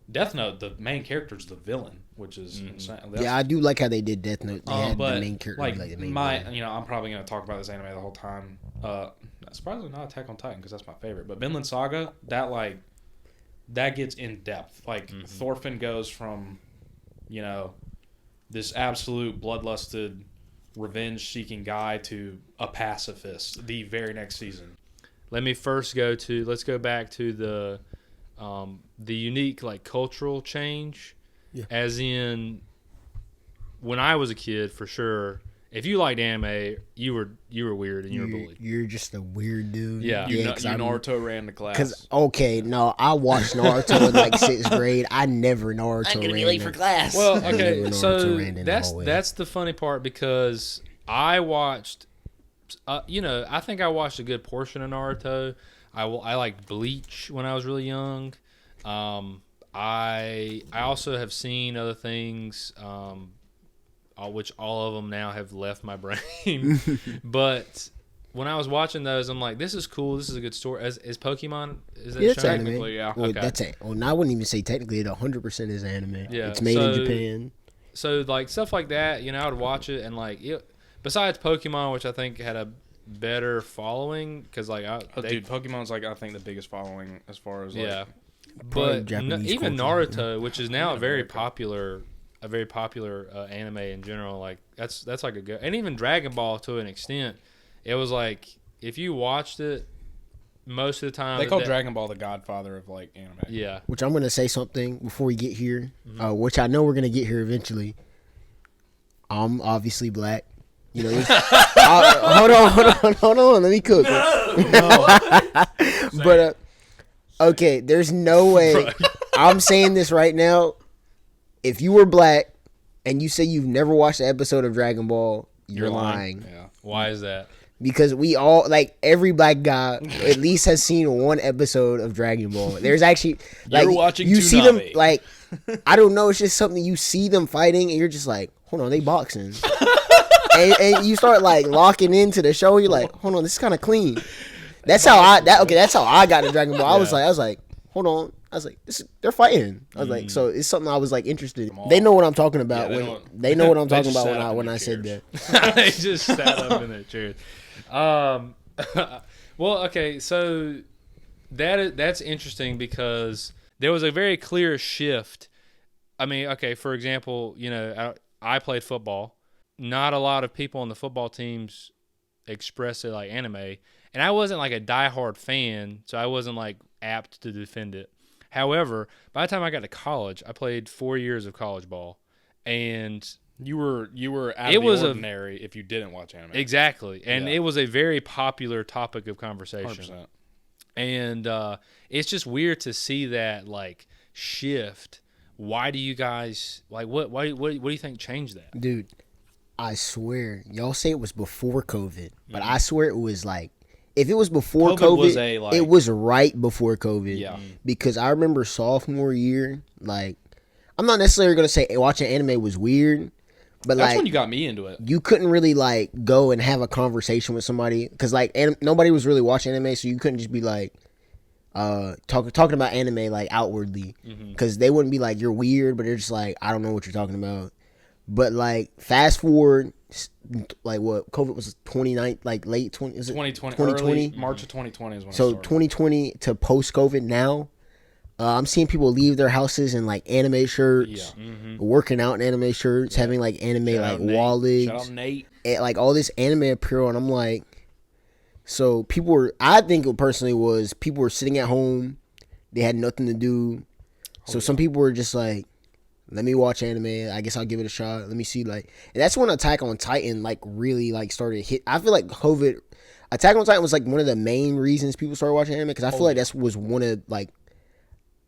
[SPEAKER 5] Death Note, the main character is the villain, which is insane.
[SPEAKER 1] Yeah, I do like how they did Death Note. They had
[SPEAKER 5] but
[SPEAKER 1] the main character
[SPEAKER 5] like,
[SPEAKER 1] be like the main
[SPEAKER 5] my,
[SPEAKER 1] villain.
[SPEAKER 5] I'm probably gonna talk about this anime the whole time. Surprisingly not Attack on Titan because that's my favorite. But Vinland Saga, that gets in depth. Like Thorfinn goes from, this absolute bloodlusted, revenge-seeking guy to a pacifist the very next season.
[SPEAKER 2] Let's go back to the unique like cultural change.
[SPEAKER 1] Yeah.
[SPEAKER 2] As in, when I was a kid, for sure, if you liked anime, you were weird and you were bullied.
[SPEAKER 1] You're just a weird dude.
[SPEAKER 2] Yeah.
[SPEAKER 5] You,
[SPEAKER 1] 'cause I'm-
[SPEAKER 5] Naruto ran to class.
[SPEAKER 1] Cause I watched Naruto in like 6th grade. I never Naruto ran to
[SPEAKER 5] class.
[SPEAKER 2] Well,
[SPEAKER 1] I
[SPEAKER 2] okay,
[SPEAKER 1] never
[SPEAKER 2] so
[SPEAKER 1] Naruto ran in the hallway.
[SPEAKER 2] that's the funny part because I watched, I think I watched a good portion of Naruto. I liked Bleach when I was really young. I also have seen other things, which all of them now have left my brain. But when I was watching those, I'm like, this is cool. This is a good story. Is Pokemon? Is that
[SPEAKER 1] Yeah, it's
[SPEAKER 2] shown?
[SPEAKER 1] anime.
[SPEAKER 5] Technically, yeah.
[SPEAKER 1] Well,
[SPEAKER 2] Okay.
[SPEAKER 1] that's it. Well, I wouldn't even say technically. It 100% is anime.
[SPEAKER 2] Yeah,
[SPEAKER 1] it's made in Japan.
[SPEAKER 2] So like stuff like that, I would watch it and like besides Pokemon, which I think had a better following because like
[SPEAKER 5] Dude, Pokemon's I think the biggest following as far as
[SPEAKER 2] yeah.
[SPEAKER 1] Probably
[SPEAKER 2] But
[SPEAKER 1] Japanese
[SPEAKER 2] even
[SPEAKER 1] culture,
[SPEAKER 2] Naruto, which is now a very popular anime in general, like that's like a good, and even Dragon Ball to an extent, it was like if you watched it most of the time
[SPEAKER 5] they call Dragon Ball the godfather of anime.
[SPEAKER 2] Yeah,
[SPEAKER 1] Which I'm gonna say something before we get here, which I know we're gonna get here eventually. I'm obviously black. Hold on. Let me cook. But okay, there's no way. I'm saying this right now. If you were black and you say you've never watched an episode of Dragon Ball, you're lying.
[SPEAKER 5] Yeah.
[SPEAKER 2] why is that?
[SPEAKER 1] Because we all, every black guy at least has seen one episode of Dragon Ball. There's actually
[SPEAKER 5] You're watching
[SPEAKER 1] you see them
[SPEAKER 5] Toonami.
[SPEAKER 1] I don't know, it's just something you see them fighting and you're just like, hold on, they boxing. and you start locking into the show. You're like, hold on, this is kind of clean. That's how I got to Dragon Ball. I was like, hold on. I was like, they're fighting. I was like, so it's something I was like interested in. They know what I'm talking about.
[SPEAKER 5] Yeah,
[SPEAKER 1] they know what I'm
[SPEAKER 5] they
[SPEAKER 1] talking
[SPEAKER 5] just
[SPEAKER 1] about
[SPEAKER 5] sat up in
[SPEAKER 1] when
[SPEAKER 5] their
[SPEAKER 1] I said
[SPEAKER 5] chairs.
[SPEAKER 1] that.
[SPEAKER 2] They just sat up in their chairs. Well, okay, so that's interesting because there was a very clear shift. I mean, okay, for example, I played football. Not a lot of people on the football teams express it like anime, and I wasn't like a diehard fan, so I wasn't apt to defend it. However, by the time I got to college, I played 4 years of college ball, and
[SPEAKER 5] You were out
[SPEAKER 2] It
[SPEAKER 5] of
[SPEAKER 2] was
[SPEAKER 5] the
[SPEAKER 2] a-
[SPEAKER 5] ordinary if you didn't watch anime.
[SPEAKER 2] exactly, and
[SPEAKER 5] Yeah.
[SPEAKER 2] it was a very popular topic of conversation.
[SPEAKER 5] 100%.
[SPEAKER 2] And it's just weird to see that shift. Why do you guys what do you think changed that?
[SPEAKER 1] Dude, I swear, y'all say it was before COVID, but I swear it was if it was before
[SPEAKER 5] COVID
[SPEAKER 1] COVID,
[SPEAKER 5] was
[SPEAKER 1] it was right before COVID.
[SPEAKER 5] Yeah.
[SPEAKER 1] Because I remember sophomore year, I'm not necessarily going to say watching anime was weird, but
[SPEAKER 5] That's when you got me into it.
[SPEAKER 1] you couldn't really go and have a conversation with somebody because nobody was really watching anime, so you couldn't just be talking about anime outwardly because they wouldn't be you're weird, but they're just I don't know what you're talking about. But fast forward like what COVID was 29, like late 20, is it
[SPEAKER 3] 2020,
[SPEAKER 1] 2020?
[SPEAKER 3] early March of 2020 is when.
[SPEAKER 1] So
[SPEAKER 3] it started.
[SPEAKER 1] 2020 to post COVID now, I'm seeing people leave their houses in like anime shirts, working out in anime shirts, having like anime
[SPEAKER 3] Shout
[SPEAKER 1] like
[SPEAKER 3] out Nate.
[SPEAKER 1] wallets,
[SPEAKER 3] Shout out Nate.
[SPEAKER 1] like all this anime apparel, and I'm like, so people were. I think it personally was people were sitting at home, they had nothing to do, so some people were just like, let me watch anime. I guess I'll give it a shot. Let me see, like, and that's when Attack on Titan like really like started hit. I feel like Attack on Titan was like one of the main reasons people started watching anime, because I feel like that was one of like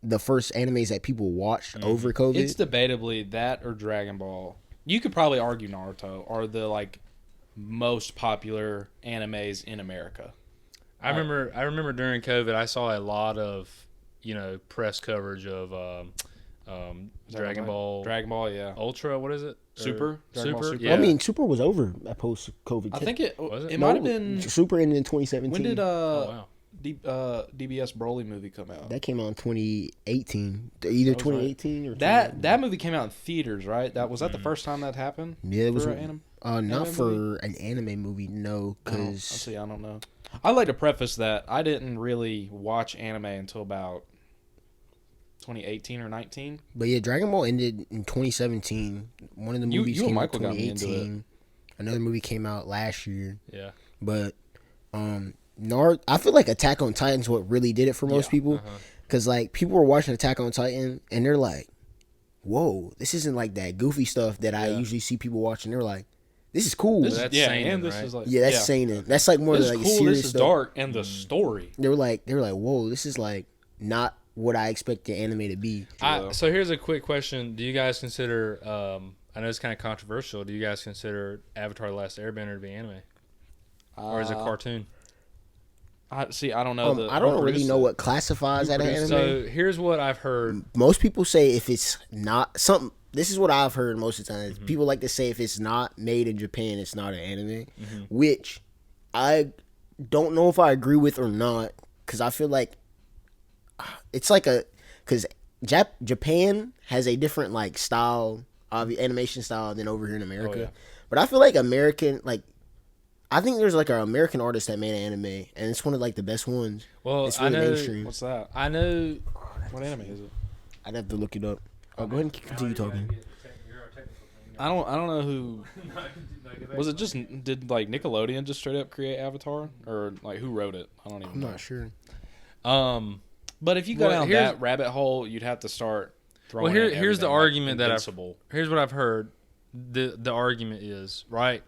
[SPEAKER 1] the first animes that people watched over COVID.
[SPEAKER 3] It's debatably that or Dragon Ball. You could probably argue Naruto are the like most popular animes in America.
[SPEAKER 2] I remember during COVID, I saw a lot of press coverage of Dragon Ball.
[SPEAKER 3] Dragon Ball, yeah.
[SPEAKER 2] Ultra, what is it?
[SPEAKER 3] Super? Dragon Ball Super?
[SPEAKER 2] Yeah.
[SPEAKER 1] I mean, Super was over at post COVID.
[SPEAKER 3] I think it
[SPEAKER 2] Was it?
[SPEAKER 3] might have been.
[SPEAKER 1] Super ended in 2017.
[SPEAKER 3] When did
[SPEAKER 2] Oh, wow.
[SPEAKER 3] DBS Broly movie come out?
[SPEAKER 1] that came out in 2018? Either 2018 or
[SPEAKER 3] That movie came out in theaters, right? Was that the first time that happened?
[SPEAKER 1] Yeah, it was.
[SPEAKER 3] For an
[SPEAKER 1] Not
[SPEAKER 3] anime
[SPEAKER 1] for an anime movie, no,
[SPEAKER 3] I
[SPEAKER 1] because
[SPEAKER 3] don't know. I'd like to preface that I didn't really watch anime until about 2018 or 19.
[SPEAKER 1] but yeah, Dragon Ball ended in 2017. One of the movies
[SPEAKER 3] you and
[SPEAKER 1] came out
[SPEAKER 3] Michael got me into
[SPEAKER 1] 2018. Another movie came out last year.
[SPEAKER 2] Yeah.
[SPEAKER 1] But Naruto, I feel like Attack on Titan's what really did it for most people, because like people were watching Attack on Titan and they're like, "Whoa, this isn't like that goofy stuff that I usually see people watching." They're like, "This is cool."
[SPEAKER 2] That's seinen,
[SPEAKER 3] and this
[SPEAKER 2] right?
[SPEAKER 3] is like
[SPEAKER 1] That's seinen. That's like more
[SPEAKER 3] This
[SPEAKER 1] like
[SPEAKER 3] is cool.
[SPEAKER 1] serious
[SPEAKER 3] This is
[SPEAKER 1] stuff.
[SPEAKER 3] dark, and the story.
[SPEAKER 1] They were like, "Whoa, this is like not what I expected anime to be."
[SPEAKER 2] So here's a quick question: do you guys consider? I know it's kind of controversial. Do you guys consider Avatar: The Last Airbender to be anime, or is it cartoon?
[SPEAKER 3] I don't know.
[SPEAKER 1] I don't really know what classifies that as anime.
[SPEAKER 2] So here's what I've heard.
[SPEAKER 1] Most people say if it's not something. This is what I've heard most of the time. People like to say if it's not made in Japan, it's not an anime, which I don't know if I agree with or not, because I feel like it's like because Japan has a different like style of animation style than over here in America. But I feel like I think there's like an American artist that made an anime, and it's one of like the best ones.
[SPEAKER 2] Well,
[SPEAKER 1] it's really
[SPEAKER 2] I know.
[SPEAKER 1] mainstream.
[SPEAKER 3] What's that?
[SPEAKER 2] I know.
[SPEAKER 3] What anime is it?
[SPEAKER 1] I'd have to look it up. Go ahead and continue talking.
[SPEAKER 3] I don't know who. Was it just did like Nickelodeon just straight up create Avatar, or like who wrote it? I don't even
[SPEAKER 1] I'm
[SPEAKER 3] know.
[SPEAKER 1] not sure.
[SPEAKER 3] But if you go down
[SPEAKER 2] here's-
[SPEAKER 3] that rabbit hole, you'd have to start throwing.
[SPEAKER 2] Well,
[SPEAKER 3] in
[SPEAKER 2] here's the
[SPEAKER 3] everything,
[SPEAKER 2] argument that
[SPEAKER 3] Invincible.
[SPEAKER 2] here's what I've heard. The argument is right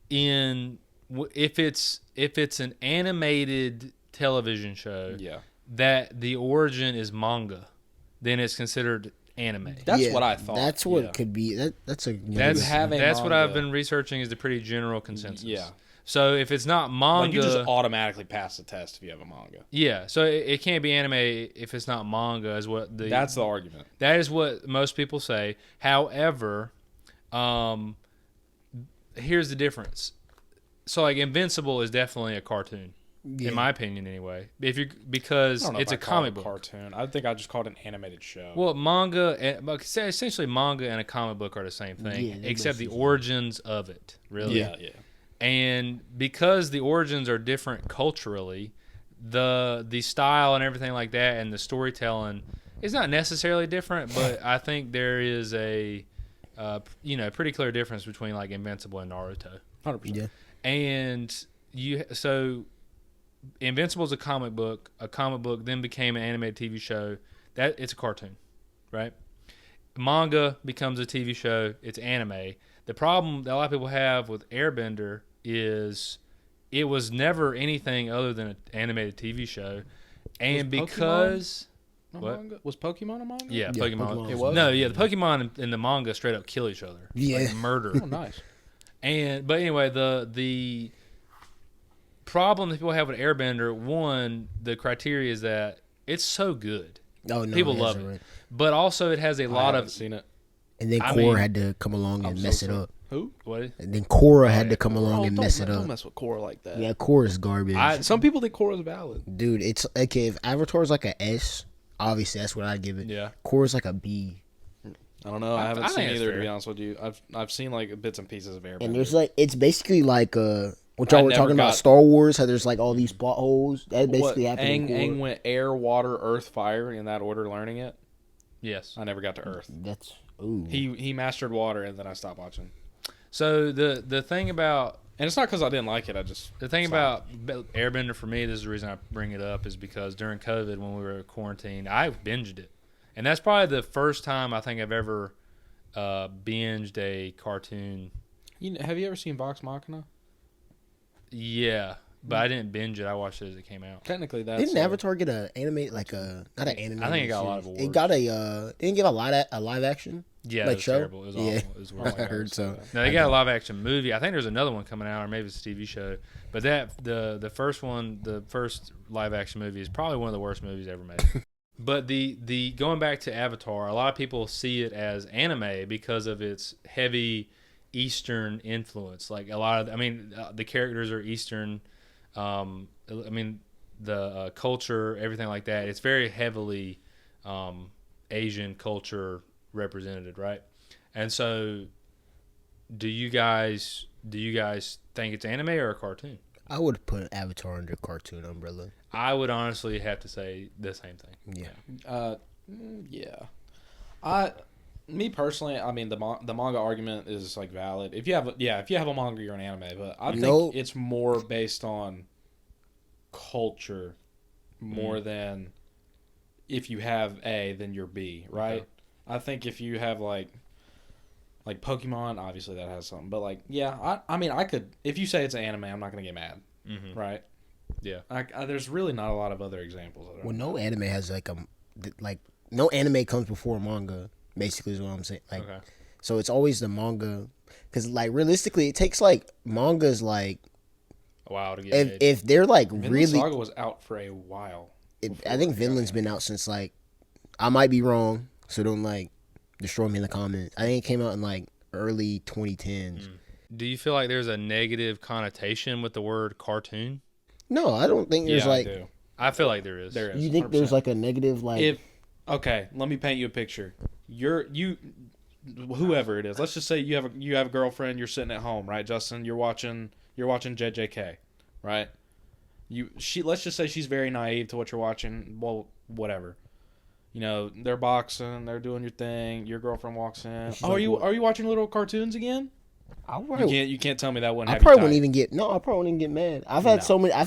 [SPEAKER 2] if it's an animated television show
[SPEAKER 3] Yeah,
[SPEAKER 2] that the origin is manga, then it's considered anime.
[SPEAKER 3] that's what I thought.
[SPEAKER 1] That's what
[SPEAKER 3] yeah.
[SPEAKER 1] could be. That's a
[SPEAKER 2] That's
[SPEAKER 3] have a
[SPEAKER 2] what I've
[SPEAKER 3] manga.
[SPEAKER 2] been researching is the pretty general consensus.
[SPEAKER 3] Yeah.
[SPEAKER 2] So if it's not manga,
[SPEAKER 3] Like you just automatically pass the test if you have a manga.
[SPEAKER 2] yeah. So it can't be anime if it's not manga. Is what
[SPEAKER 3] That's the argument.
[SPEAKER 2] that is what most people say. However, here's the difference. So like Invincible is definitely a cartoon, in my opinion, anyway. Because
[SPEAKER 3] I don't know
[SPEAKER 2] it's
[SPEAKER 3] if
[SPEAKER 2] a
[SPEAKER 3] I call it
[SPEAKER 2] comic book.
[SPEAKER 3] cartoon. I think I just called it an animated show.
[SPEAKER 2] Well, essentially manga and a comic book are the same thing,
[SPEAKER 1] Yeah, they're
[SPEAKER 2] except the
[SPEAKER 1] basically-
[SPEAKER 2] origins of it. Really,
[SPEAKER 3] yeah.
[SPEAKER 2] And because the origins are different culturally, the style and everything like that, and the storytelling is not necessarily different. But I think there is a pretty clear difference between like Invincible and Naruto.
[SPEAKER 3] 100%.
[SPEAKER 1] Yeah.
[SPEAKER 2] And Invincible is a comic book. A comic book then became an animated TV show. That it's a cartoon, right? Manga becomes a TV show. It's anime. The problem that a lot of people have with Airbender is it was never anything other than an animated TV show, and
[SPEAKER 3] Was
[SPEAKER 2] because what?
[SPEAKER 3] Manga? Was Pokemon a manga?
[SPEAKER 2] Yeah,
[SPEAKER 1] Yeah,
[SPEAKER 2] Pokemon.
[SPEAKER 1] Pokemon
[SPEAKER 3] It was?
[SPEAKER 2] No, yeah, the Pokemon and the manga straight up kill each other.
[SPEAKER 1] Yeah.
[SPEAKER 2] Like murder.
[SPEAKER 3] Oh, nice.
[SPEAKER 2] But anyway, the problem that people have with Airbender, one, the criteria is that it's so good,
[SPEAKER 1] Oh no,
[SPEAKER 2] people
[SPEAKER 1] it
[SPEAKER 2] love
[SPEAKER 1] hasn't,
[SPEAKER 2] it.
[SPEAKER 1] right.
[SPEAKER 2] but also it has a
[SPEAKER 3] I
[SPEAKER 2] lot
[SPEAKER 3] haven't
[SPEAKER 2] of
[SPEAKER 3] seen it.
[SPEAKER 1] And then
[SPEAKER 2] I
[SPEAKER 1] Korra
[SPEAKER 2] mean,
[SPEAKER 1] had to come along and
[SPEAKER 3] I'm
[SPEAKER 1] mess
[SPEAKER 3] so
[SPEAKER 1] it
[SPEAKER 3] sorry.
[SPEAKER 1] up.
[SPEAKER 3] Who?
[SPEAKER 2] what?
[SPEAKER 1] And then Korra had to come along and mess it
[SPEAKER 3] Don't
[SPEAKER 1] up.
[SPEAKER 3] mess with Korra like that.
[SPEAKER 1] Yeah, Korra's garbage.
[SPEAKER 3] Some people think Korra's valid.
[SPEAKER 1] Dude, it's okay. If Avatar's like a S, obviously that's what I give it.
[SPEAKER 2] Yeah.
[SPEAKER 1] Korra's like a B.
[SPEAKER 3] I don't know. I haven't
[SPEAKER 2] I
[SPEAKER 3] seen
[SPEAKER 2] think it's
[SPEAKER 3] either, to
[SPEAKER 2] fair.
[SPEAKER 3] be honest with you. I've seen like bits and pieces of Airbender.
[SPEAKER 1] And there's like it's basically like what y'all
[SPEAKER 3] I
[SPEAKER 1] were
[SPEAKER 3] never
[SPEAKER 1] talking about
[SPEAKER 3] got-
[SPEAKER 1] Star Wars. How there's like all these plot holes. That basically happened. in
[SPEAKER 3] Aang
[SPEAKER 1] Korra.
[SPEAKER 3] went air, water, earth, fire in that order. Learning it,
[SPEAKER 2] Yes.
[SPEAKER 3] I never got to earth.
[SPEAKER 1] That's ooh.
[SPEAKER 3] He mastered water, and then I stopped watching.
[SPEAKER 2] So the thing about
[SPEAKER 3] And it's not because I didn't like it. I just
[SPEAKER 2] the thing
[SPEAKER 3] stopped.
[SPEAKER 2] about Airbender for me, this is the reason I bring it up, is because during COVID when we were quarantined, I binged it, and that's probably the first time I think I've ever binged a cartoon.
[SPEAKER 3] Have you ever seen Vox Machina?
[SPEAKER 2] Yeah, but I didn't binge it. I watched it as it came out.
[SPEAKER 3] Technically, that's
[SPEAKER 1] Didn't Avatar get a anime like a not an anime?
[SPEAKER 2] I think it got a lot of
[SPEAKER 1] series.
[SPEAKER 2] awards.
[SPEAKER 1] It got didn't get a live action.
[SPEAKER 2] Yeah,
[SPEAKER 1] Like
[SPEAKER 2] it was
[SPEAKER 1] show?
[SPEAKER 2] terrible. It was
[SPEAKER 1] Yeah.
[SPEAKER 2] awful. It was
[SPEAKER 3] Oh
[SPEAKER 2] worse.
[SPEAKER 3] my
[SPEAKER 1] I heard
[SPEAKER 3] God,
[SPEAKER 1] so.
[SPEAKER 2] No, they got a live action movie. I think there's another one coming out, or maybe it's a TV show. But the first one, the first live action movie, is probably one of the worst movies ever made. But the going back to Avatar, a lot of people see it as anime because of its heavy Eastern influence. Like a lot of, the characters are Eastern. The culture, everything like that. It's very heavily Asian culture represented, right? And so, do you guys think it's anime or a cartoon?
[SPEAKER 1] I would put Avatar under cartoon umbrella.
[SPEAKER 2] I would honestly have to say the same thing.
[SPEAKER 1] Yeah.
[SPEAKER 3] yeah. Me personally, I mean the manga argument is like valid. If you have a manga, you're an anime. But I think it's more based on culture more than if you have A, then you're B, right?
[SPEAKER 2] Okay.
[SPEAKER 3] I think if you have like Pokemon, obviously that has something. But like, yeah, I could. If you say it's an anime, I'm not gonna get mad, right?
[SPEAKER 2] Yeah.
[SPEAKER 3] There's really not a lot of other examples.
[SPEAKER 1] Well, no anime has no anime comes before manga. Basically, is what I'm saying. Like,
[SPEAKER 2] Okay.
[SPEAKER 1] so it's always the manga, because like realistically, it takes like mangas like
[SPEAKER 2] A while to get made.
[SPEAKER 1] if they're like
[SPEAKER 3] Vinland
[SPEAKER 1] really.
[SPEAKER 3] Saga was out for a while.
[SPEAKER 1] I think Vinland's been out since like I might be wrong, so don't like destroy me in the comments. I think it came out in like early 2010s.
[SPEAKER 2] Do you feel like there's a negative connotation with the word cartoon?
[SPEAKER 1] No, I don't think there's
[SPEAKER 3] Yeah,
[SPEAKER 1] like.
[SPEAKER 3] I do.
[SPEAKER 2] I feel like there is.
[SPEAKER 3] There is.
[SPEAKER 1] You think there's
[SPEAKER 3] 100%.
[SPEAKER 1] like a negative like?
[SPEAKER 3] Okay, let me paint you a picture. Whoever it is. Let's just say you have a girlfriend. You're sitting at home, right, Justin? You're watching JJK, right? Let's just say she's very naive to what you're watching. Well, whatever. You know, they're boxing, they're doing your thing. Your girlfriend walks in.
[SPEAKER 1] She's
[SPEAKER 3] Oh,
[SPEAKER 1] like,
[SPEAKER 3] are you watching little cartoons again? You can't tell me that wouldn't.
[SPEAKER 1] I
[SPEAKER 3] have
[SPEAKER 1] probably
[SPEAKER 3] you
[SPEAKER 1] wouldn't
[SPEAKER 3] tight.
[SPEAKER 1] even get. No, I probably wouldn't even get mad. I've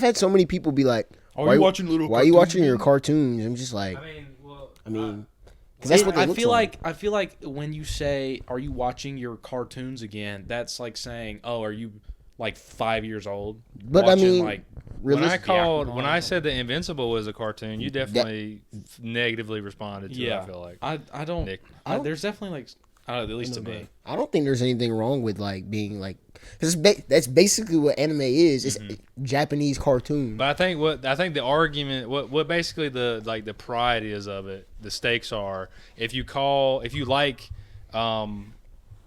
[SPEAKER 1] had so many people be like,
[SPEAKER 3] Are you watching little?
[SPEAKER 1] Why are you
[SPEAKER 3] cartoons
[SPEAKER 1] watching your
[SPEAKER 3] again?
[SPEAKER 1] cartoons? I'm just like, I mean, because that's what they
[SPEAKER 3] I
[SPEAKER 1] look
[SPEAKER 3] feel
[SPEAKER 1] like.
[SPEAKER 3] I feel like when you say, "Are you watching your cartoons again?" That's like saying, "Oh, are you like 5 years old?"
[SPEAKER 1] But I
[SPEAKER 3] watching,
[SPEAKER 1] mean,
[SPEAKER 3] like
[SPEAKER 2] When I
[SPEAKER 1] realistic-
[SPEAKER 2] when I said that Invincible was a cartoon, you definitely negatively responded to it. I feel like
[SPEAKER 3] I don't.
[SPEAKER 2] Nick.
[SPEAKER 3] There's definitely like I don't know, at least to me.
[SPEAKER 1] I don't think there's anything wrong with like being like, because that's basically what anime is. It's Japanese cartoon.
[SPEAKER 2] But I think the argument, what basically the pride is of it, the stakes are, if you like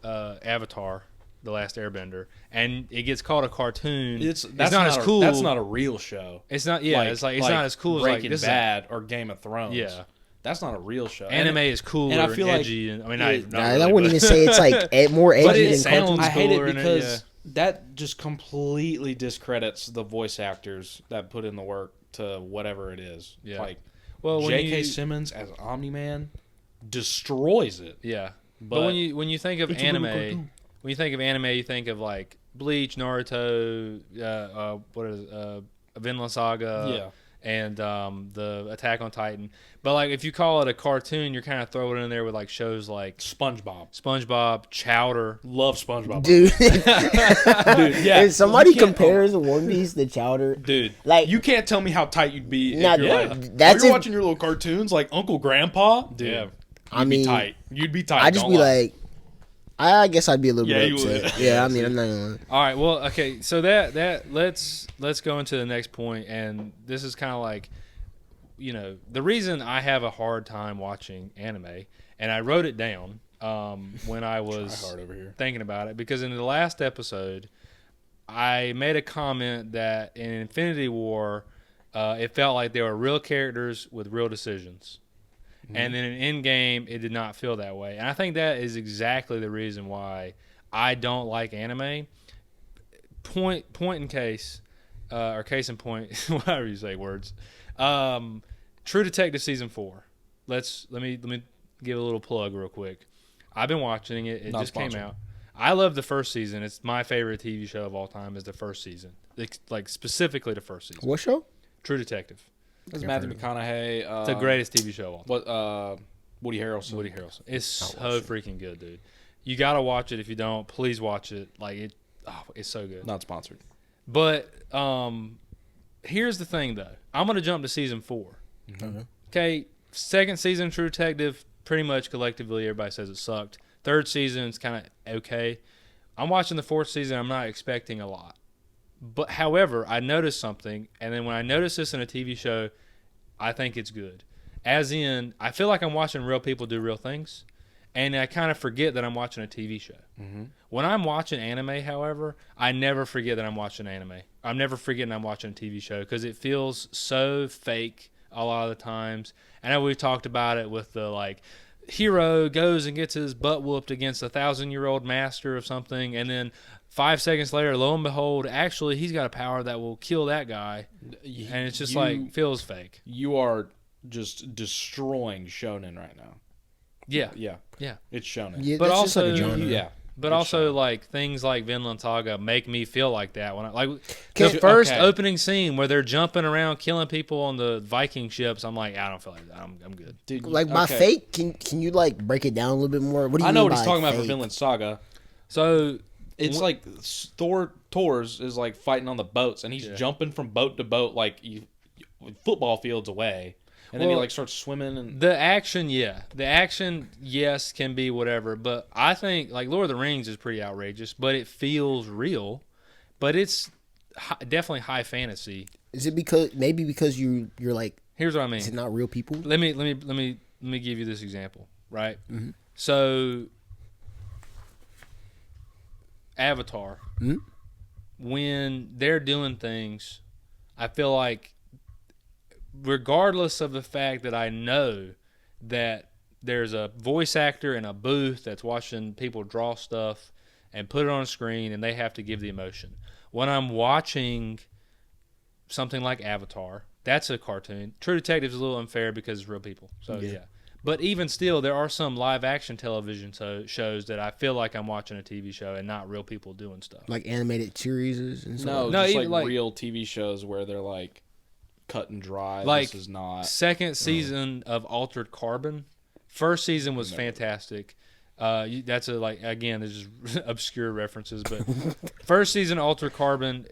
[SPEAKER 2] Avatar, The Last Airbender, and it gets called a cartoon, it's not as cool.
[SPEAKER 3] That's not a real show.
[SPEAKER 2] It's not. Yeah, it's like it's not as cool as like
[SPEAKER 3] Breaking
[SPEAKER 2] this.
[SPEAKER 3] Bad or Game of Thrones.
[SPEAKER 2] Yeah.
[SPEAKER 3] That's not a real show.
[SPEAKER 2] Anime is cooler
[SPEAKER 3] and I
[SPEAKER 2] and,
[SPEAKER 3] feel like
[SPEAKER 2] edgy. And, I mean,
[SPEAKER 1] I wouldn't even say it's like more
[SPEAKER 2] But
[SPEAKER 1] edgy
[SPEAKER 2] it
[SPEAKER 1] than
[SPEAKER 2] sounds
[SPEAKER 1] cartoons.
[SPEAKER 3] I hate
[SPEAKER 2] cooler
[SPEAKER 3] it
[SPEAKER 2] and
[SPEAKER 3] because that just completely discredits the voice actors that put in the work to whatever it is.
[SPEAKER 2] Yeah.
[SPEAKER 3] Like,
[SPEAKER 2] well,
[SPEAKER 3] J.K. Simmons as Omni-Man destroys it.
[SPEAKER 2] Yeah, but when you think of
[SPEAKER 3] It's a little
[SPEAKER 2] anime,
[SPEAKER 3] cartoon.
[SPEAKER 2] when you think of anime, you think of like Bleach, Naruto, what is Vinland Saga, and the Attack on Titan. But like if you call it a cartoon, you're kind of throwing it in there with like shows like
[SPEAKER 3] SpongeBob,
[SPEAKER 2] Chowder.
[SPEAKER 3] love SpongeBob,
[SPEAKER 1] Dude,
[SPEAKER 3] Dude, yeah.
[SPEAKER 1] if somebody
[SPEAKER 3] You can't-
[SPEAKER 1] compares One Piece to Chowder,
[SPEAKER 3] Dude,
[SPEAKER 1] like
[SPEAKER 3] you can't tell me how tight you'd be
[SPEAKER 1] Nah,
[SPEAKER 3] if you're
[SPEAKER 1] yeah.
[SPEAKER 3] like,
[SPEAKER 1] That's
[SPEAKER 3] you're
[SPEAKER 1] if-
[SPEAKER 3] watching your little cartoons like Uncle Grandpa. Dude,
[SPEAKER 2] Yeah.
[SPEAKER 3] you'd be tight. You'd be tight.
[SPEAKER 1] I just
[SPEAKER 3] don't
[SPEAKER 1] be
[SPEAKER 3] lie.
[SPEAKER 1] like, I guess I'd be a little
[SPEAKER 3] Yeah,
[SPEAKER 1] bit
[SPEAKER 3] you
[SPEAKER 1] upset.
[SPEAKER 3] would.
[SPEAKER 1] Yeah, I mean, I'm not gonna.
[SPEAKER 2] All right, well, okay, so that let's go into the next point, and this is kind of like, you know, the reason I have a hard time watching anime, and I wrote it down when I was
[SPEAKER 3] hard over here.
[SPEAKER 2] thinking about it, because in the last episode, I made a comment that in Infinity War, it felt like there were real characters with real decisions. And then in game, it did not feel that way. And I think that is exactly the reason why I don't like anime. Point in case, or case in point, however you say words. True Detective season 4. Let me give a little plug real quick. I've been watching it. It just came out. I love the first season. It's my favorite TV show of all time. Is the first season, like specifically the first season.
[SPEAKER 1] What show?
[SPEAKER 2] True Detective.
[SPEAKER 5] It's Matthew McConaughey.
[SPEAKER 2] It's the greatest TV show of all time.
[SPEAKER 5] What? Woody Harrelson.
[SPEAKER 2] Woody Harrelson. It's so freaking good, dude. You gotta watch it. If you don't, please watch it. Like it. Oh, it's so good.
[SPEAKER 5] Not sponsored.
[SPEAKER 2] But here's the thing, though. I'm gonna jump to season 4. Okay, second season True Detective. Pretty much collectively, everybody says it sucked. Third season's kind of okay. I'm watching the fourth season. I'm not expecting a lot. But however, I noticed something, and then when I notice this in a TV show, I think it's good. As in, I feel like I'm watching real people do real things, and I kind of forget that I'm watching a TV show. When I'm watching anime, however, I never forget that I'm watching anime. I'm never forgetting I'm watching a TV show because it feels so fake a lot of the times. I know we talked about it with the like hero goes and gets his butt whooped against a 1,000-year-old master of something, and then 5 seconds later, lo and behold, actually he's got a power that will kill that guy, and it's just like feels fake.
[SPEAKER 5] You are just destroying shonen right now.
[SPEAKER 2] Yeah,
[SPEAKER 5] It's shonen.
[SPEAKER 1] Yeah,
[SPEAKER 2] but
[SPEAKER 1] that's
[SPEAKER 2] also,
[SPEAKER 1] just like a genre.
[SPEAKER 5] Yeah.
[SPEAKER 2] but also like things like Vinland Saga make me feel like that when I like the first opening scene where they're jumping around killing people on the Viking ships. I'm like, I don't feel like that. I'm good.
[SPEAKER 5] Dude,
[SPEAKER 1] Like my fate, can you like break it down a little bit more? What do you
[SPEAKER 5] I know
[SPEAKER 1] mean
[SPEAKER 5] what he's
[SPEAKER 1] by
[SPEAKER 5] talking about for
[SPEAKER 1] fate?
[SPEAKER 5] Vinland Saga.
[SPEAKER 2] So
[SPEAKER 5] It's like Thor's is like fighting on the boats, and he's jumping from boat to boat like football fields away, and then he like starts swimming. And
[SPEAKER 2] the action, yes, can be whatever. But I think like Lord of the Rings is pretty outrageous, but it feels real. But it's definitely high fantasy.
[SPEAKER 1] Is it because you're like?
[SPEAKER 2] Here's what I mean.
[SPEAKER 1] Is it not real people?
[SPEAKER 2] Let me give you this example, right? So Avatar, when they're doing things, I feel like regardless of the fact that I know that there's a voice actor in a booth that's watching people draw stuff and put it on a screen and they have to give the emotion. When I'm watching something like Avatar, that's a cartoon. True Detective is a little unfair because it's real people. So yeah. But even still, there are some live-action television shows that I feel like I'm watching a TV show and not real people doing stuff.
[SPEAKER 1] Like animated series and stuff?
[SPEAKER 5] no, just
[SPEAKER 2] even
[SPEAKER 5] like
[SPEAKER 2] like
[SPEAKER 5] real TV shows where they're like cut and dry.
[SPEAKER 2] Like
[SPEAKER 5] this is not
[SPEAKER 2] second season of Altered Carbon. First season was fantastic. That's a like again, there's just obscure references, but first season Altered Carbon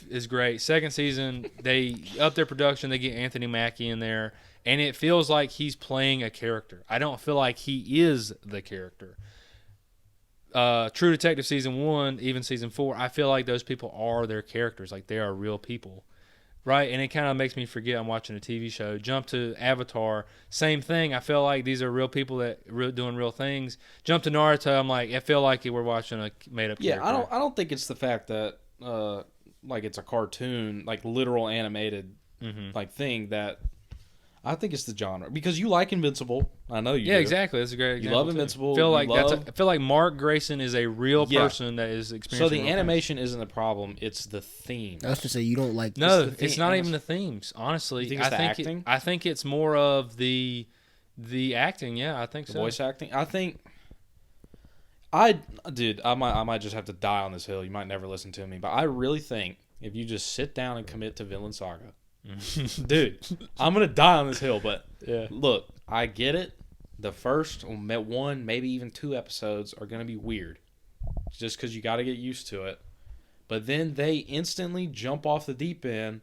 [SPEAKER 2] is great. Second season they up their production. They get Anthony Mackie in there. And it feels like he's playing a character. I don't feel like he is the character. True Detective season 1, even season 4, I feel like those people are their characters. Like they are real people. Right? And it kind of makes me forget I'm watching a TV show. Jump to Avatar, same thing. I feel like these are real people that doing real things. Jump to Naruto, I'm like, I feel like we're watching a made-up character.
[SPEAKER 5] Yeah, I don't think it's the fact that like it's a cartoon, like literal animated like thing that. I think it's the genre because you like Invincible. I know you.
[SPEAKER 2] Yeah,
[SPEAKER 5] do.
[SPEAKER 2] exactly. That's a great example.
[SPEAKER 5] You love Invincible.
[SPEAKER 2] I feel like I feel like Mark Grayson is a real person that is experiencing.
[SPEAKER 5] So the animation isn't the problem; it's the theme.
[SPEAKER 1] I was to say you don't like.
[SPEAKER 2] No, it's not even the themes. Honestly,
[SPEAKER 5] you think it's the acting?
[SPEAKER 2] I think it's more of the acting. Yeah, I think so.
[SPEAKER 5] Voice acting. I think. Dude, I might just have to die on this hill. You might never listen to me, but I really think if you just sit down and commit to Vinland Saga. Dude, I'm gonna die on this hill, but look, I get it. The first one, maybe even 2 episodes are gonna be weird, just because you got to get used to it. But then they instantly jump off the deep end,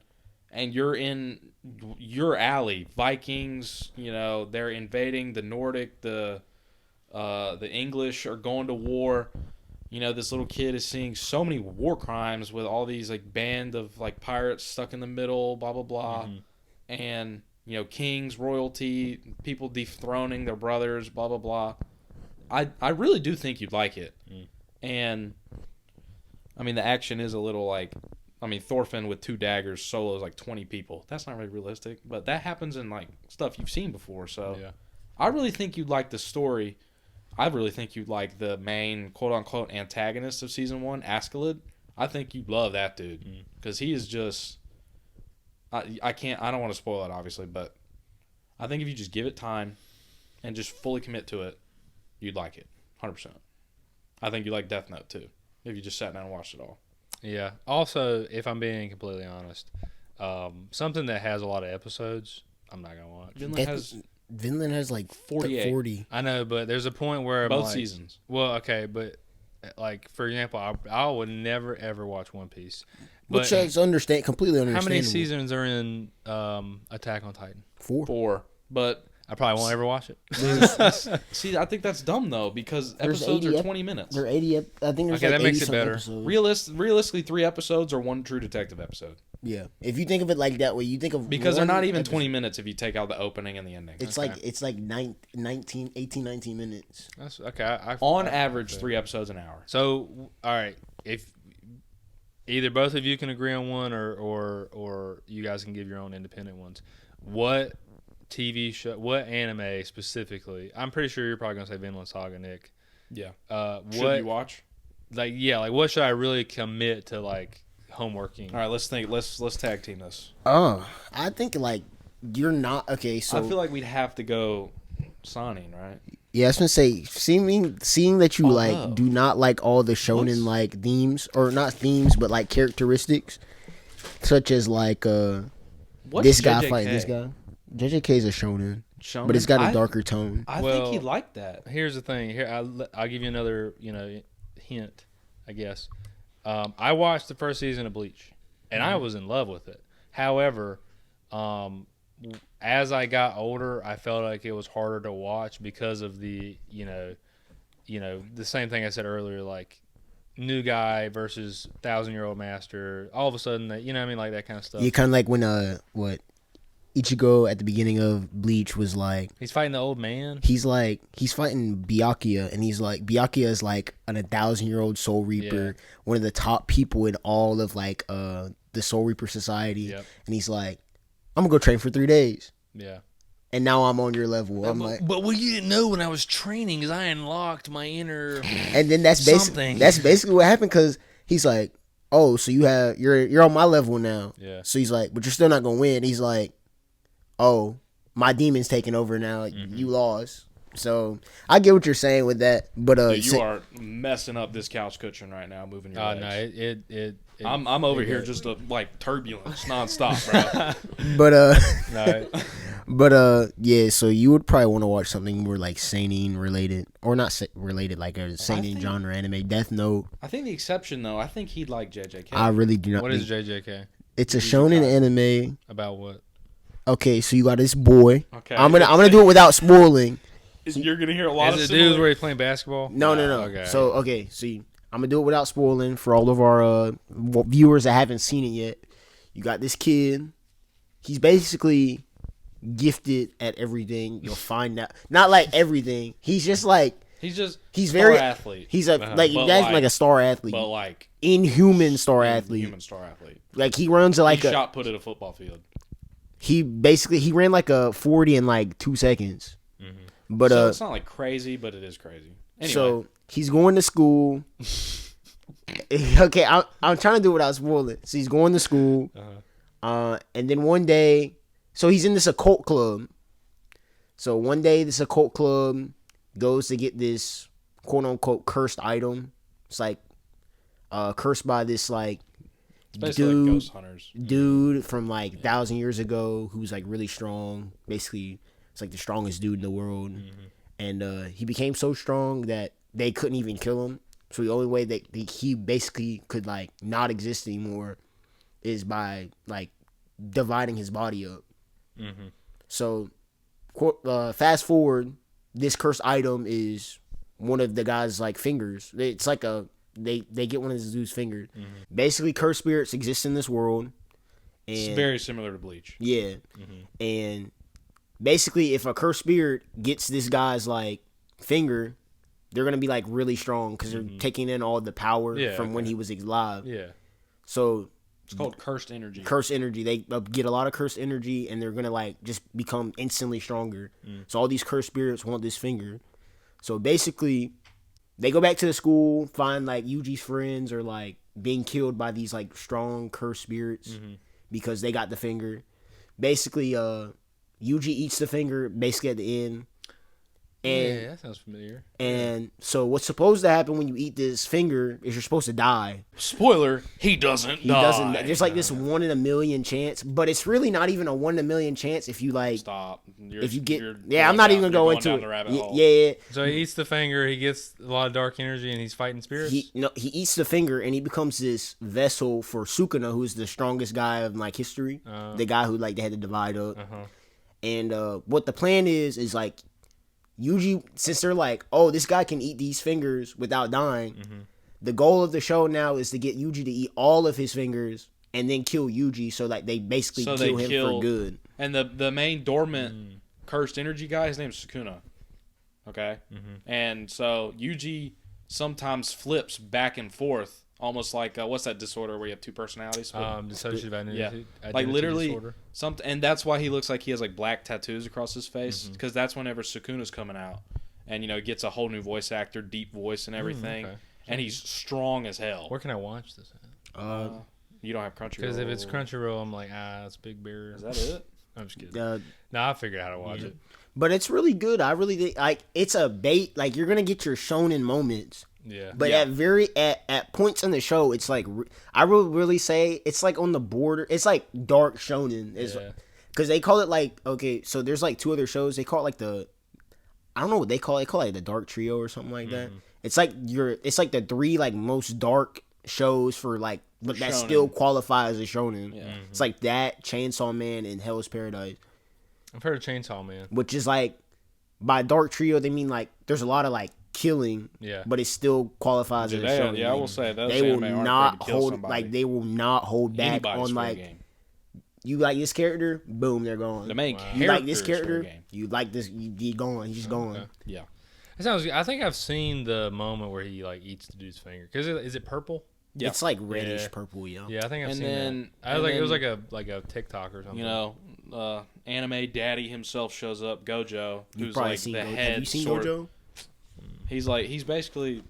[SPEAKER 5] and you're in your alley. Vikings, they're invading the Nordic. The English are going to war. This little kid is seeing so many war crimes with all these like band of like pirates stuck in the middle, blah blah blah, and kings, royalty, people dethroning their brothers, blah blah blah. I really do think you'd like it, and I mean the action is a little like, Thorfinn with 2 daggers solos like 20 people. That's not really realistic, but that happens in like stuff you've seen before. So I really think you'd like the story. I really think you'd like the main quote-unquote antagonist of season 1, Askeladd. I think you'd love that dude because he is just. I can't. I don't want to spoil it, obviously, but I think if you just give it time and just fully commit to it, you'd like it, 100%. I think you like Death Note too if you just sat down and watched it all.
[SPEAKER 2] Yeah. Also, if I'm being completely honest, something that has a lot of episodes, I'm not gonna watch.
[SPEAKER 1] Vinland has like
[SPEAKER 5] 48.
[SPEAKER 1] 40.
[SPEAKER 2] I know, but there's a point where
[SPEAKER 5] Both seasons.
[SPEAKER 2] Well, okay, but like for example, I would never ever watch One Piece. But
[SPEAKER 1] Which is completely understandable.
[SPEAKER 2] how many seasons are in Attack on Titan?
[SPEAKER 1] 4.
[SPEAKER 5] But
[SPEAKER 2] I probably won't ever watch it.
[SPEAKER 5] see, I think that's dumb though because
[SPEAKER 1] There's
[SPEAKER 5] episodes
[SPEAKER 1] 80
[SPEAKER 5] are 20 minutes.
[SPEAKER 1] They're 80. I think there's
[SPEAKER 2] Okay,
[SPEAKER 1] like
[SPEAKER 2] that makes
[SPEAKER 1] 80
[SPEAKER 2] it better.
[SPEAKER 1] Episodes.
[SPEAKER 5] Realistically, 3 episodes or 1 True Detective episode.
[SPEAKER 1] Yeah, if you think of it like that way, you think of
[SPEAKER 5] Because they're
[SPEAKER 1] one
[SPEAKER 5] not even
[SPEAKER 1] episode.
[SPEAKER 5] 20 minutes if you take out the opening and the ending.
[SPEAKER 1] It's
[SPEAKER 2] Okay.
[SPEAKER 1] like 19 minutes.
[SPEAKER 2] That's okay.
[SPEAKER 5] On average, 3 episodes an hour.
[SPEAKER 2] So, all right, if either both of you can agree on one, or you guys can give your own independent ones, what TV show, what anime specifically? I'm pretty sure you're probably gonna say Vinland Saga, Nick.
[SPEAKER 5] Yeah.
[SPEAKER 2] What
[SPEAKER 5] Should you watch?
[SPEAKER 2] like what should I really commit to like homeworking?
[SPEAKER 5] All right, let's think. Let's tag team this.
[SPEAKER 1] I think like you're not okay. So
[SPEAKER 5] I feel like we'd have to go Seinen, right?
[SPEAKER 1] yeah, I was gonna say seeing that you like
[SPEAKER 5] no.
[SPEAKER 1] do not like all the shonen
[SPEAKER 5] What's-
[SPEAKER 1] like themes or not themes but like characteristics, such as like
[SPEAKER 5] What's
[SPEAKER 1] this guy
[SPEAKER 5] JJK?
[SPEAKER 1] fighting this guy. JJK is a shonen,
[SPEAKER 5] Shonen?
[SPEAKER 1] but it's got a darker tone.
[SPEAKER 5] I
[SPEAKER 2] Well,
[SPEAKER 5] think he'd like that.
[SPEAKER 2] Here's the thing. Here, I'll give you another, hint, I guess. I watched the first season of Bleach, and I was in love with it. However, as I got older, I felt like it was harder to watch because of the, the same thing I said earlier, like new guy versus 1,000-year-old master. All of a sudden, that like that kind of stuff.
[SPEAKER 1] You kind of like when Ichigo at the beginning of Bleach was like.
[SPEAKER 2] He's fighting the old man.
[SPEAKER 1] He's fighting Byakuya, and he's like, Byakuya is like an 1,000-year-old Soul Reaper, one of the top people in all of like the Soul Reaper society.
[SPEAKER 2] Yep.
[SPEAKER 1] And he's like, I'm gonna go train for 3 days,
[SPEAKER 2] Yeah.
[SPEAKER 1] and now I'm on your level. I'm like,
[SPEAKER 2] But what you didn't know when I was training is I unlocked my inner.
[SPEAKER 1] and then that's
[SPEAKER 2] something.
[SPEAKER 1] basically what happened because he's like, oh, so you're on my level now.
[SPEAKER 2] Yeah.
[SPEAKER 1] So he's like, but you're still not gonna win. He's like, oh, my demon's taking over now. Like, you lost. So I get what you're saying with that, but
[SPEAKER 5] Dude, you are messing up this couch cushion right now, moving your legs.
[SPEAKER 2] No,
[SPEAKER 5] I'm over here just like turbulence nonstop, bro.
[SPEAKER 1] but
[SPEAKER 2] no.
[SPEAKER 1] yeah. So you would probably want to watch something more like seinen related, or not related, like a seinen genre anime. Death Note.
[SPEAKER 5] I think the exception though, I think he'd like JJK.
[SPEAKER 1] I really do not.
[SPEAKER 2] What is JJK?
[SPEAKER 1] It's a shonen anime.
[SPEAKER 2] About what?
[SPEAKER 1] Okay, so you got this boy.
[SPEAKER 5] Okay.
[SPEAKER 1] I'm gonna do it without spoiling.
[SPEAKER 5] You're gonna hear a lot
[SPEAKER 2] Is
[SPEAKER 5] of
[SPEAKER 2] it
[SPEAKER 5] similar...
[SPEAKER 2] dudes where he's playing basketball?
[SPEAKER 1] No.
[SPEAKER 2] Okay.
[SPEAKER 1] So see, I'm gonna do it without spoiling for all of our viewers that haven't seen it yet. You got this kid. He's basically gifted at everything. You'll find out. Not like everything. He's just like
[SPEAKER 5] He's
[SPEAKER 1] very
[SPEAKER 5] star athlete.
[SPEAKER 1] He's a
[SPEAKER 5] But
[SPEAKER 1] like a star athlete,
[SPEAKER 5] but like
[SPEAKER 1] inhuman star athlete.
[SPEAKER 5] human star athlete.
[SPEAKER 1] Like he runs like
[SPEAKER 5] He shot put at a football field.
[SPEAKER 1] he ran like a 40 in like 2 seconds. But
[SPEAKER 5] So it's not like crazy, but it is crazy. Anyway,
[SPEAKER 1] so he's going to school. Okay, I'm trying to do it without spoiling. So he's going to school, and then one day, so he's in this occult club. So one day, this occult club goes to get this quote unquote cursed item. It's like cursed by this like
[SPEAKER 5] it's basically like ghost hunters.
[SPEAKER 1] dude from like 1,000 years ago who's like really strong. Basically, it's like the strongest dude in the world, and he became so strong that they couldn't even kill him. So the only way that he basically could like not exist anymore is by like dividing his body up. So fast forward, this cursed item is one of the guy's like fingers. It's like they get one of this dude's fingers. Basically, cursed spirits exist in this world. And
[SPEAKER 5] It's very similar to Bleach.
[SPEAKER 1] yeah, and basically, if a cursed spirit gets this guy's like finger, they're gonna be like really strong because they're taking in all the power from when he was alive.
[SPEAKER 2] Yeah.
[SPEAKER 1] So
[SPEAKER 5] It's called cursed energy.
[SPEAKER 1] Cursed energy. They get a lot of cursed energy, and they're gonna like just become instantly stronger. So all these cursed spirits want this finger. So basically, they go back to the school, find like Yuji's friends are like being killed by these like strong cursed spirits because they got the finger. Basically, Yuji eats the finger basically at the end. And,
[SPEAKER 2] yeah, that sounds familiar.
[SPEAKER 1] And so what's supposed to happen when you eat this finger is you're supposed to die.
[SPEAKER 5] Spoiler, he doesn't die.
[SPEAKER 1] Doesn't. There's like this 1 in a million chance, but it's really not even a 1 in a million chance if you like.
[SPEAKER 5] Stop.
[SPEAKER 1] If you get. Yeah, I'm not even going to it. Yeah.
[SPEAKER 2] So he eats the finger, he gets a lot of dark energy, and he's fighting spirits?
[SPEAKER 1] He eats the finger, and he becomes this vessel for Sukuna, who's the strongest guy of like history. The guy who like they had to divide up. And what the plan is like, Yuji, since they're like, oh, this guy can eat these fingers without dying, the goal of the show now is to get Yuji to eat all of his fingers and then kill Yuji so that they basically kill him for good.
[SPEAKER 5] And the main dormant cursed energy guy, his name's Sukuna. Okay? And so Yuji sometimes flips back and forth, almost like, what's that disorder where you have two personalities?
[SPEAKER 2] Dissociative identity.
[SPEAKER 5] Yeah. Like literally,
[SPEAKER 2] disorder.
[SPEAKER 5] And that's why he looks like he has like black tattoos across his face, because that's whenever Sukuna's coming out. And, you know, gets a whole new voice actor, deep voice and everything. Okay. And he's strong as hell.
[SPEAKER 2] Where can I watch this at?
[SPEAKER 5] You don't have Crunchyroll.
[SPEAKER 2] Because if it's Crunchyroll, I'm like, that's Big Bear.
[SPEAKER 5] Is that it?
[SPEAKER 2] I'm just kidding. I figured out how to watch it.
[SPEAKER 1] But it's really good. I really like. It's a bait. Like you're gonna get your shonen moments.
[SPEAKER 2] Yeah.
[SPEAKER 1] But at points in the show, it's like I would really say it's like on the border. It's like dark shonen. Because they call it like, okay, so there's like 2 other shows. They call it like I don't know what they call it. They call it like the dark trio or something like that. It's like it's like the 3 like most dark shows for like but that still qualify as a shonen. Yeah. It's like that, Chainsaw Man, and Hell's Paradise.
[SPEAKER 2] I've heard of Chainsaw Man.
[SPEAKER 1] Which is like, by dark trio they mean like there's a lot of like killing, but it still qualifies as a shonen.
[SPEAKER 5] Yeah, I will say those
[SPEAKER 1] they will not hold like they will not hold back on like you like this character, boom, they're gone.
[SPEAKER 5] The main
[SPEAKER 1] you like this character, you like this, you going, he's just going.
[SPEAKER 5] Yeah.
[SPEAKER 2] It sounds good. I think I've seen the moment where he like eats the dude's finger. Cause is it purple?
[SPEAKER 1] Yeah. It's like reddish purple, yeah.
[SPEAKER 2] Yeah, I think I've seen that. It was like a TikTok or something.
[SPEAKER 5] You know, anime daddy himself shows up, Gojo, who's like the head.
[SPEAKER 1] Have you seen Gojo?
[SPEAKER 5] He's basically,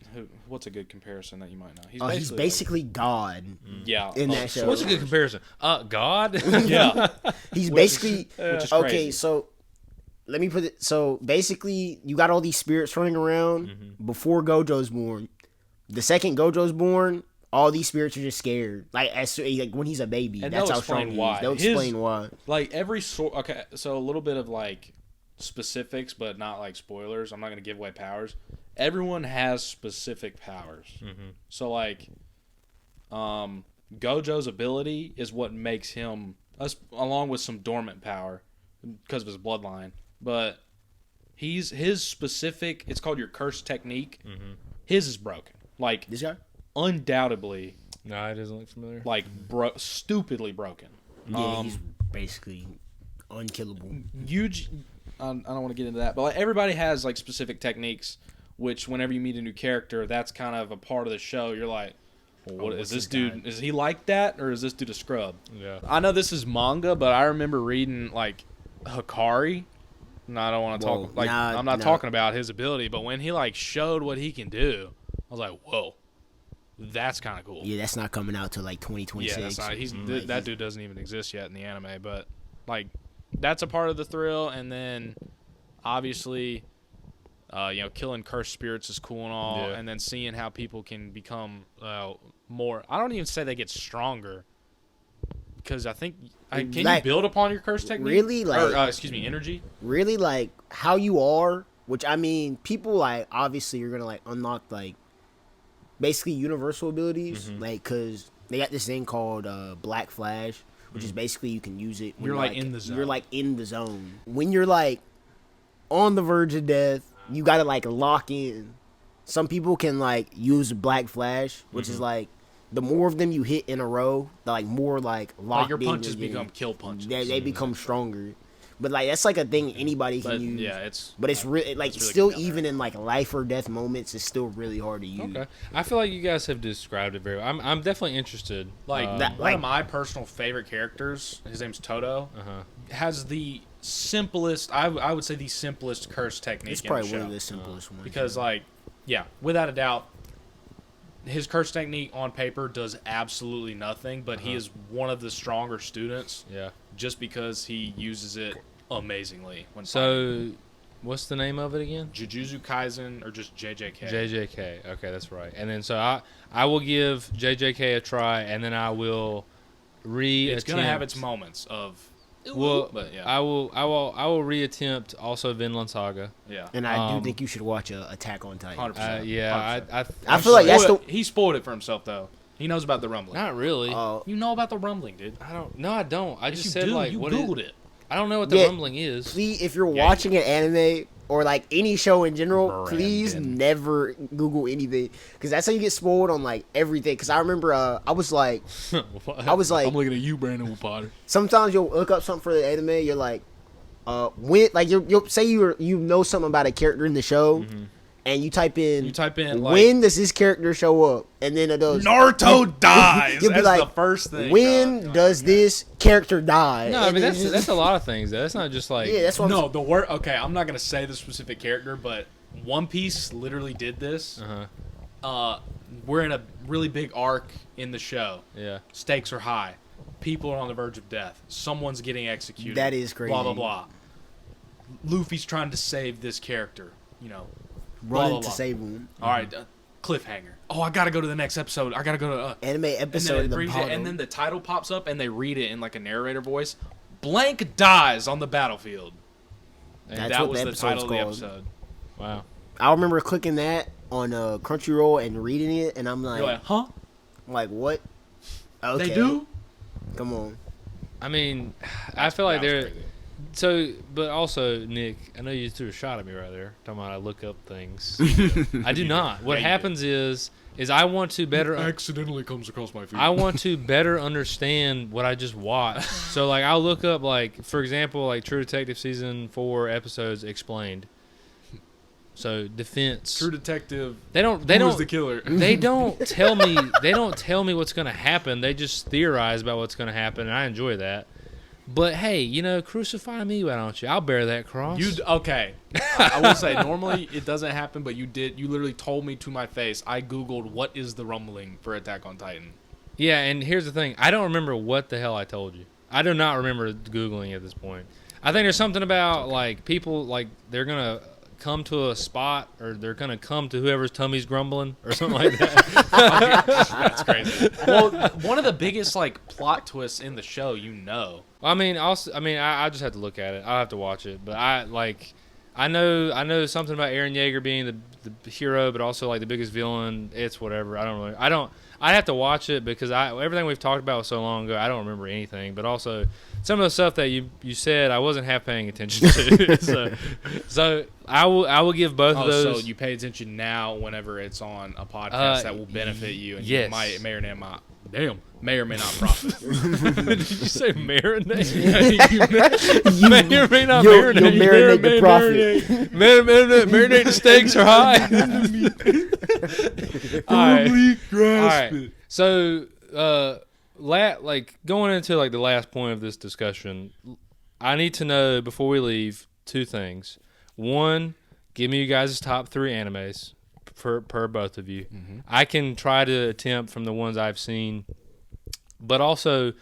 [SPEAKER 5] what's a good comparison that you might know?
[SPEAKER 1] He's basically God.
[SPEAKER 5] Yeah.
[SPEAKER 1] In that show.
[SPEAKER 2] What's a good comparison? God?
[SPEAKER 5] Yeah.
[SPEAKER 1] He's basically,
[SPEAKER 5] which is
[SPEAKER 1] okay,
[SPEAKER 5] crazy.
[SPEAKER 1] so let me put it, so basically you got all these spirits running around before Gojo's born. The second Gojo's born, all these spirits are just scared. Like when he's a baby,
[SPEAKER 5] and
[SPEAKER 1] that's how strong he is. They'll explain why.
[SPEAKER 5] Like okay, so a little bit of like specifics, but not like spoilers. I'm not going to give away powers. Everyone has specific powers. So like, Gojo's ability is what makes him, along with some dormant power because of his bloodline. But his specific, it's called your curse technique. His is broken. Like
[SPEAKER 1] this guy,
[SPEAKER 5] undoubtedly.
[SPEAKER 2] No, it doesn't look familiar.
[SPEAKER 5] Like stupidly broken.
[SPEAKER 1] Yeah, he's basically unkillable.
[SPEAKER 5] Huge. I don't want to get into that, but like everybody has like specific techniques, which whenever you meet a new character, that's kind of a part of the show. You're like, well, what is this dude? Is he like that, or is this dude a scrub?
[SPEAKER 2] Yeah.
[SPEAKER 5] I know this is manga, but I remember reading like Hikari. No, I don't want to talk. Like, I'm not talking about his ability, but when he like showed what he can do, I was like, whoa, that's kind of cool.
[SPEAKER 1] Yeah, that's not coming out till like 2026.
[SPEAKER 5] Yeah, that's not. That dude doesn't even exist yet in the anime, but like. That's a part of the thrill, and then obviously, killing cursed spirits is cool and all, and then seeing how people can become more. I don't even say they get stronger, because I think can you build upon your curse technique?
[SPEAKER 1] Really, like
[SPEAKER 5] energy.
[SPEAKER 1] Really, like how you are, which I mean, people like obviously you're gonna like unlock like basically universal abilities, like because they got this thing called Black Flash. Which is basically you can use it when
[SPEAKER 5] you're like in the zone.
[SPEAKER 1] You're like in the zone. When you're like on the verge of death, you gotta like lock in. Some people can like use Black Flash, which is like the more of them you hit in a row, the like more like locked in.
[SPEAKER 5] Like your punches become kill punches.
[SPEAKER 1] They become stronger. But like that's like a thing anybody can
[SPEAKER 3] But
[SPEAKER 1] use.
[SPEAKER 3] yeah, it's
[SPEAKER 1] But it's really like
[SPEAKER 3] it's really
[SPEAKER 1] still
[SPEAKER 3] good down
[SPEAKER 1] even in like life or death moments, it's still really hard to use.
[SPEAKER 2] Okay, I feel like you guys have described it very well. I'm definitely interested.
[SPEAKER 3] like
[SPEAKER 1] that-
[SPEAKER 3] one
[SPEAKER 1] like-
[SPEAKER 3] of my personal favorite characters. His name's Toto.
[SPEAKER 2] Uh-huh.
[SPEAKER 3] Has the simplest. I would say the simplest curse technique.
[SPEAKER 1] It's
[SPEAKER 3] in
[SPEAKER 1] probably
[SPEAKER 3] the
[SPEAKER 1] one
[SPEAKER 3] show.
[SPEAKER 1] of the simplest ones.
[SPEAKER 3] Because like, yeah, without a doubt, his curse technique on paper does absolutely nothing. But he is one of the stronger students.
[SPEAKER 2] Yeah.
[SPEAKER 3] Just because he uses it amazingly when fighting.
[SPEAKER 2] So, what's the name of it again?
[SPEAKER 3] Jujutsu Kaisen or just JJK.
[SPEAKER 2] JJK. Okay, that's right. And then so I will give JJK a try, and then I will
[SPEAKER 3] It's gonna have its moments of.
[SPEAKER 2] Well,
[SPEAKER 3] but yeah,
[SPEAKER 2] I will reattempt also Vinland Saga.
[SPEAKER 3] yeah.
[SPEAKER 1] And I do
[SPEAKER 2] um,
[SPEAKER 1] think you should watch Attack on Titan.
[SPEAKER 3] 100%.
[SPEAKER 2] Yeah,
[SPEAKER 3] 100%.
[SPEAKER 1] I feel like that's the.
[SPEAKER 3] He spoiled it for himself though. He knows about the rumbling.
[SPEAKER 2] not really.
[SPEAKER 3] You know about the rumbling, dude.
[SPEAKER 2] I don't. No, I don't. I
[SPEAKER 3] Yes,
[SPEAKER 2] just
[SPEAKER 3] you
[SPEAKER 2] said
[SPEAKER 3] do.
[SPEAKER 2] like
[SPEAKER 3] You
[SPEAKER 2] what
[SPEAKER 3] googled it.
[SPEAKER 2] I don't know what the
[SPEAKER 1] Yeah.
[SPEAKER 2] rumbling is.
[SPEAKER 1] Please, if you're
[SPEAKER 3] Yeah,
[SPEAKER 1] watching an anime or like any show in general, please
[SPEAKER 3] Brandon.
[SPEAKER 1] never Google anything because that's how you get spoiled on like everything. Because I remember I was like,
[SPEAKER 3] looking at you, Brandon Potter.
[SPEAKER 1] sometimes you'll look up something for the anime, you're like, when like you'll say you know something about a character in the show, and you type in
[SPEAKER 3] like
[SPEAKER 1] when does this character show up, and then it does
[SPEAKER 3] Naruto dies.
[SPEAKER 1] You'll be
[SPEAKER 3] That's
[SPEAKER 1] like,
[SPEAKER 3] the first thing.
[SPEAKER 1] when does this character die?
[SPEAKER 2] No, I
[SPEAKER 1] And
[SPEAKER 2] mean
[SPEAKER 1] then
[SPEAKER 2] that's a lot of things. Though. That's not just like
[SPEAKER 1] yeah, that's what
[SPEAKER 3] No, the word. Okay, I'm not gonna say the specific character, but One Piece literally did this. We're in a really big arc in the show.
[SPEAKER 2] Yeah.
[SPEAKER 3] Stakes are high. People are on the verge of death. Someone's getting executed.
[SPEAKER 1] That is crazy.
[SPEAKER 3] Blah blah blah. Luffy's trying to save this character. You know. blah,
[SPEAKER 1] running
[SPEAKER 3] blah,
[SPEAKER 1] to
[SPEAKER 3] blah.
[SPEAKER 1] save them.
[SPEAKER 3] All right, cliffhanger. Oh, I gotta go to the next episode. I gotta go to.
[SPEAKER 1] Anime
[SPEAKER 3] And
[SPEAKER 1] episode
[SPEAKER 3] then,
[SPEAKER 1] of
[SPEAKER 3] it
[SPEAKER 1] the
[SPEAKER 3] reads it,
[SPEAKER 1] bottom.
[SPEAKER 3] and then the title pops up, and they read it in like a narrator voice. Blank dies on the battlefield. And
[SPEAKER 1] That's
[SPEAKER 3] that
[SPEAKER 1] what
[SPEAKER 3] was
[SPEAKER 1] the
[SPEAKER 3] the
[SPEAKER 1] episode's
[SPEAKER 3] title of the
[SPEAKER 1] called.
[SPEAKER 3] episode.
[SPEAKER 2] Wow.
[SPEAKER 1] I remember clicking that on Crunchyroll and reading it, and I'm like,
[SPEAKER 3] You're like, huh?
[SPEAKER 1] what? Okay,
[SPEAKER 3] They do?
[SPEAKER 1] Come on.
[SPEAKER 2] I mean, I feel like
[SPEAKER 3] That was
[SPEAKER 2] they're
[SPEAKER 3] crazy.
[SPEAKER 2] so. But also, Nick, I know you threw a shot at me right there. Talking about I look up things. I do not. What
[SPEAKER 3] Yeah, you
[SPEAKER 2] happens is I want to better.
[SPEAKER 3] Accidentally comes across my feed.
[SPEAKER 2] I want to better understand what I just watched. So like I'll look up like for example like True Detective season 4 episodes explained. So defense.
[SPEAKER 3] True Detective.
[SPEAKER 2] They don't
[SPEAKER 3] Who's the killer?
[SPEAKER 2] they don't tell me what's going to happen. They just theorize about what's going to happen and I enjoy that. But hey, you know, crucify me, why don't you? I'll bear that cross.
[SPEAKER 3] Okay. I will say normally it doesn't happen, but you did. You literally told me to my face. I googled what is the rumbling for Attack on Titan.
[SPEAKER 2] Yeah, and here's the thing. I don't remember what the hell I told you. I do not remember Googling at this point. I think there's something about, like, people, like, they're going to come to a spot or they're going to come to whoever's tummy's grumbling or something like that.
[SPEAKER 3] That's crazy. Well, one of the biggest like plot twists in the show, you know.
[SPEAKER 2] I mean, I just have to look at it. I'll have to watch it. But I know something about Eren Yeager being the hero, but also, like, the biggest villain. It's whatever. I have to watch it because everything we've talked about was so long ago. I don't remember anything. But also, some of the stuff that you said, I wasn't half paying attention to. so I will give both of those.
[SPEAKER 3] So you pay attention now whenever it's on a podcast that will benefit you, and
[SPEAKER 2] yes.
[SPEAKER 3] you may or may not profit.
[SPEAKER 2] Did you say marinate?
[SPEAKER 1] You
[SPEAKER 2] May or may not
[SPEAKER 1] you'll
[SPEAKER 2] marinate.
[SPEAKER 1] marinate the profit.
[SPEAKER 2] Marinate the stakes are high. All right. So, like going into like the last point of this discussion, I need to know before we leave 2 things. One, give me you guys' top 3 animes per both of you.
[SPEAKER 3] Mm-hmm.
[SPEAKER 2] I can try to attempt from the ones I've seen, but also,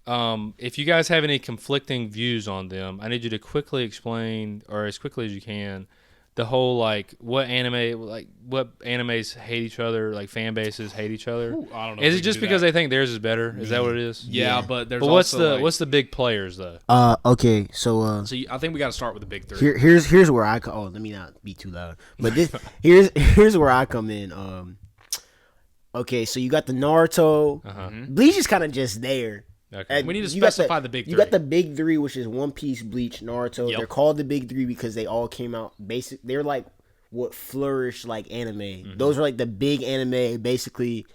[SPEAKER 2] if you guys have any conflicting views on them, I need you to quickly explain, or as quickly as you can, the whole like what animes hate each other, like fan bases hate each other.
[SPEAKER 3] Ooh, I don't know.
[SPEAKER 2] Is
[SPEAKER 3] if
[SPEAKER 2] it just because they think theirs is better? Is that what it is?
[SPEAKER 3] Yeah, but there's
[SPEAKER 2] But what's
[SPEAKER 3] also,
[SPEAKER 2] what's the big players though?
[SPEAKER 1] Okay, so
[SPEAKER 3] I think we got to start with the big 3.
[SPEAKER 1] here's where I come. Oh, let me not be too loud. But this here's where I come in. Okay, so you got the Naruto. Bleach is kind of just there.
[SPEAKER 2] Okay.
[SPEAKER 1] And
[SPEAKER 3] We need to
[SPEAKER 1] you got
[SPEAKER 3] specify the big 3.
[SPEAKER 1] You got the big 3, which is One Piece, Bleach, Naruto.
[SPEAKER 3] Yep.
[SPEAKER 1] They're called the big 3 because they all came out basic. They're like what flourished like anime. Those are like the big anime. Basically,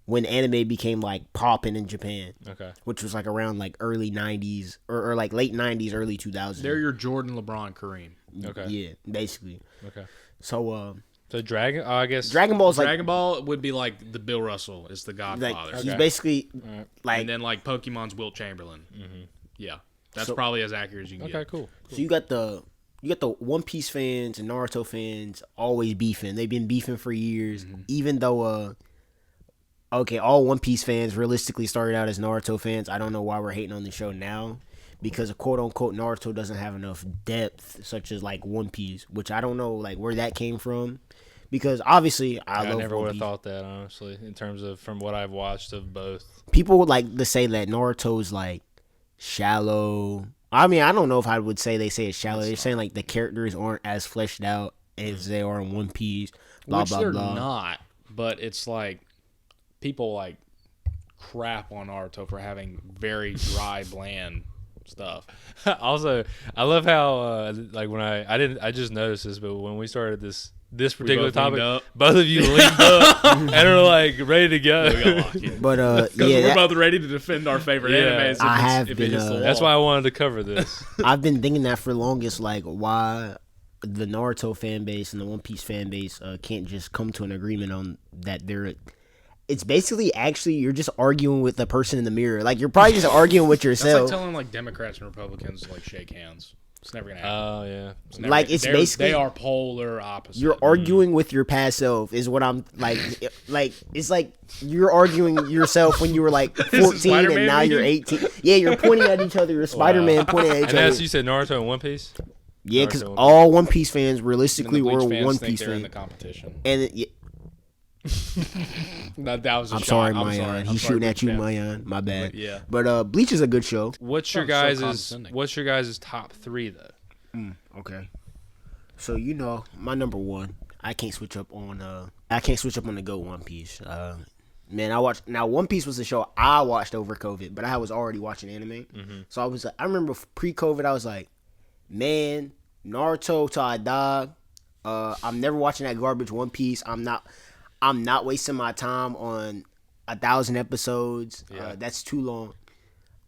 [SPEAKER 1] when anime became like popping in Japan,
[SPEAKER 2] Okay.
[SPEAKER 1] which was like around like early 90s or like late 90s, early 2000s.
[SPEAKER 3] They're your Jordan, LeBron, Kareem.
[SPEAKER 2] Okay.
[SPEAKER 1] Yeah, basically.
[SPEAKER 2] Okay.
[SPEAKER 1] So
[SPEAKER 2] So Dragon. Oh, I guess.
[SPEAKER 1] Dragon Ball's like
[SPEAKER 3] Dragon Ball would be like the Bill Russell is the Godfather,
[SPEAKER 1] he's basically like
[SPEAKER 3] and then like Pokemon's Wilt Chamberlain. Mm-hmm. Yeah, that's
[SPEAKER 1] So-
[SPEAKER 3] probably as accurate as you can
[SPEAKER 2] Okay.
[SPEAKER 3] get.
[SPEAKER 2] Cool.
[SPEAKER 1] so you got the One Piece fans and Naruto fans always beefing. They've been beefing for years, even though okay, all One Piece fans realistically started out as Naruto fans. I don't know why we're hating on the show now. Because quote unquote Naruto doesn't have enough depth, such as like One Piece, which I don't know like where that came from. Because obviously I love
[SPEAKER 2] never
[SPEAKER 1] One
[SPEAKER 2] would have
[SPEAKER 1] Piece.
[SPEAKER 2] thought that, honestly, in terms of from what I've watched of both.
[SPEAKER 1] People would like to say that Naruto's like shallow. I mean, I don't know if I would say they say it's shallow. They're saying like the characters aren't as fleshed out as they are in One Piece. Blah
[SPEAKER 3] Which
[SPEAKER 1] blah
[SPEAKER 3] they're
[SPEAKER 1] blah.
[SPEAKER 3] not, but it's like people like crap on Naruto for having very dry, bland stuff.
[SPEAKER 2] Also, I love how like when I just noticed this, but when we started this particular
[SPEAKER 3] both leaned
[SPEAKER 2] topic,
[SPEAKER 3] up.
[SPEAKER 2] both of you leaned up and are like ready to go.
[SPEAKER 3] We got locked in.
[SPEAKER 1] But
[SPEAKER 3] Because
[SPEAKER 1] yeah,
[SPEAKER 3] we're
[SPEAKER 1] that-
[SPEAKER 3] both ready to defend our favorite
[SPEAKER 2] Yeah.
[SPEAKER 3] animes. If
[SPEAKER 1] I
[SPEAKER 3] it's-
[SPEAKER 1] have
[SPEAKER 3] if
[SPEAKER 1] been,
[SPEAKER 3] it hits the
[SPEAKER 2] That's
[SPEAKER 3] wall.
[SPEAKER 2] why I wanted to cover this.
[SPEAKER 1] I've been thinking that for the longest, like why the Naruto fan base and the One Piece fan base can't just come to an agreement on that they're. It's basically actually you're just arguing with the person in the mirror. Like you're probably just arguing with
[SPEAKER 3] That's
[SPEAKER 1] yourself.
[SPEAKER 3] like telling like Democrats and Republicans to like shake hands. It's never gonna happen.
[SPEAKER 2] Oh yeah.
[SPEAKER 3] It's never
[SPEAKER 1] like,
[SPEAKER 3] gonna-
[SPEAKER 1] it's
[SPEAKER 3] they're-
[SPEAKER 1] basically-
[SPEAKER 3] they are polar opposites.
[SPEAKER 1] You're arguing with your past self is what I'm like. Like it's like you're arguing yourself when you were like 14
[SPEAKER 3] Spider-Man
[SPEAKER 1] and now you're
[SPEAKER 3] meme?
[SPEAKER 1] 18. Yeah, you're pointing at each other. You're Spider-Man pointing at each
[SPEAKER 2] And that's
[SPEAKER 1] other.
[SPEAKER 2] you said Naruto and One Piece.
[SPEAKER 1] Yeah, because
[SPEAKER 2] Naruto and One
[SPEAKER 1] all One Piece fans
[SPEAKER 3] And the
[SPEAKER 1] realistically
[SPEAKER 3] Bleach
[SPEAKER 1] were
[SPEAKER 3] fans
[SPEAKER 1] One
[SPEAKER 3] think
[SPEAKER 1] Piece
[SPEAKER 3] they're in the
[SPEAKER 1] fans.
[SPEAKER 3] competition.
[SPEAKER 1] And it, yeah,
[SPEAKER 3] That was a
[SPEAKER 1] I'm
[SPEAKER 3] shot.
[SPEAKER 1] sorry,
[SPEAKER 3] I'm
[SPEAKER 1] Mayan.
[SPEAKER 3] sorry. I'm
[SPEAKER 1] He's
[SPEAKER 3] sorry,
[SPEAKER 1] shooting at
[SPEAKER 3] Bleach
[SPEAKER 1] you,
[SPEAKER 3] fan.
[SPEAKER 1] Mayan. My bad.
[SPEAKER 3] Yeah.
[SPEAKER 1] But Bleach is a good show.
[SPEAKER 2] What's your
[SPEAKER 3] So
[SPEAKER 2] guys'
[SPEAKER 3] condescending.
[SPEAKER 2] What's your guys' top three though?
[SPEAKER 1] Okay. So you know, my number one. I can't switch up on the Go One Piece. Man, One Piece was a show I watched over COVID, but I was already watching anime. So I remember pre-COVID, I was like, man, Naruto till I die. I'm never watching that garbage One Piece. I'm not wasting my time on 1,000 episodes.
[SPEAKER 2] Yeah.
[SPEAKER 1] That's too long.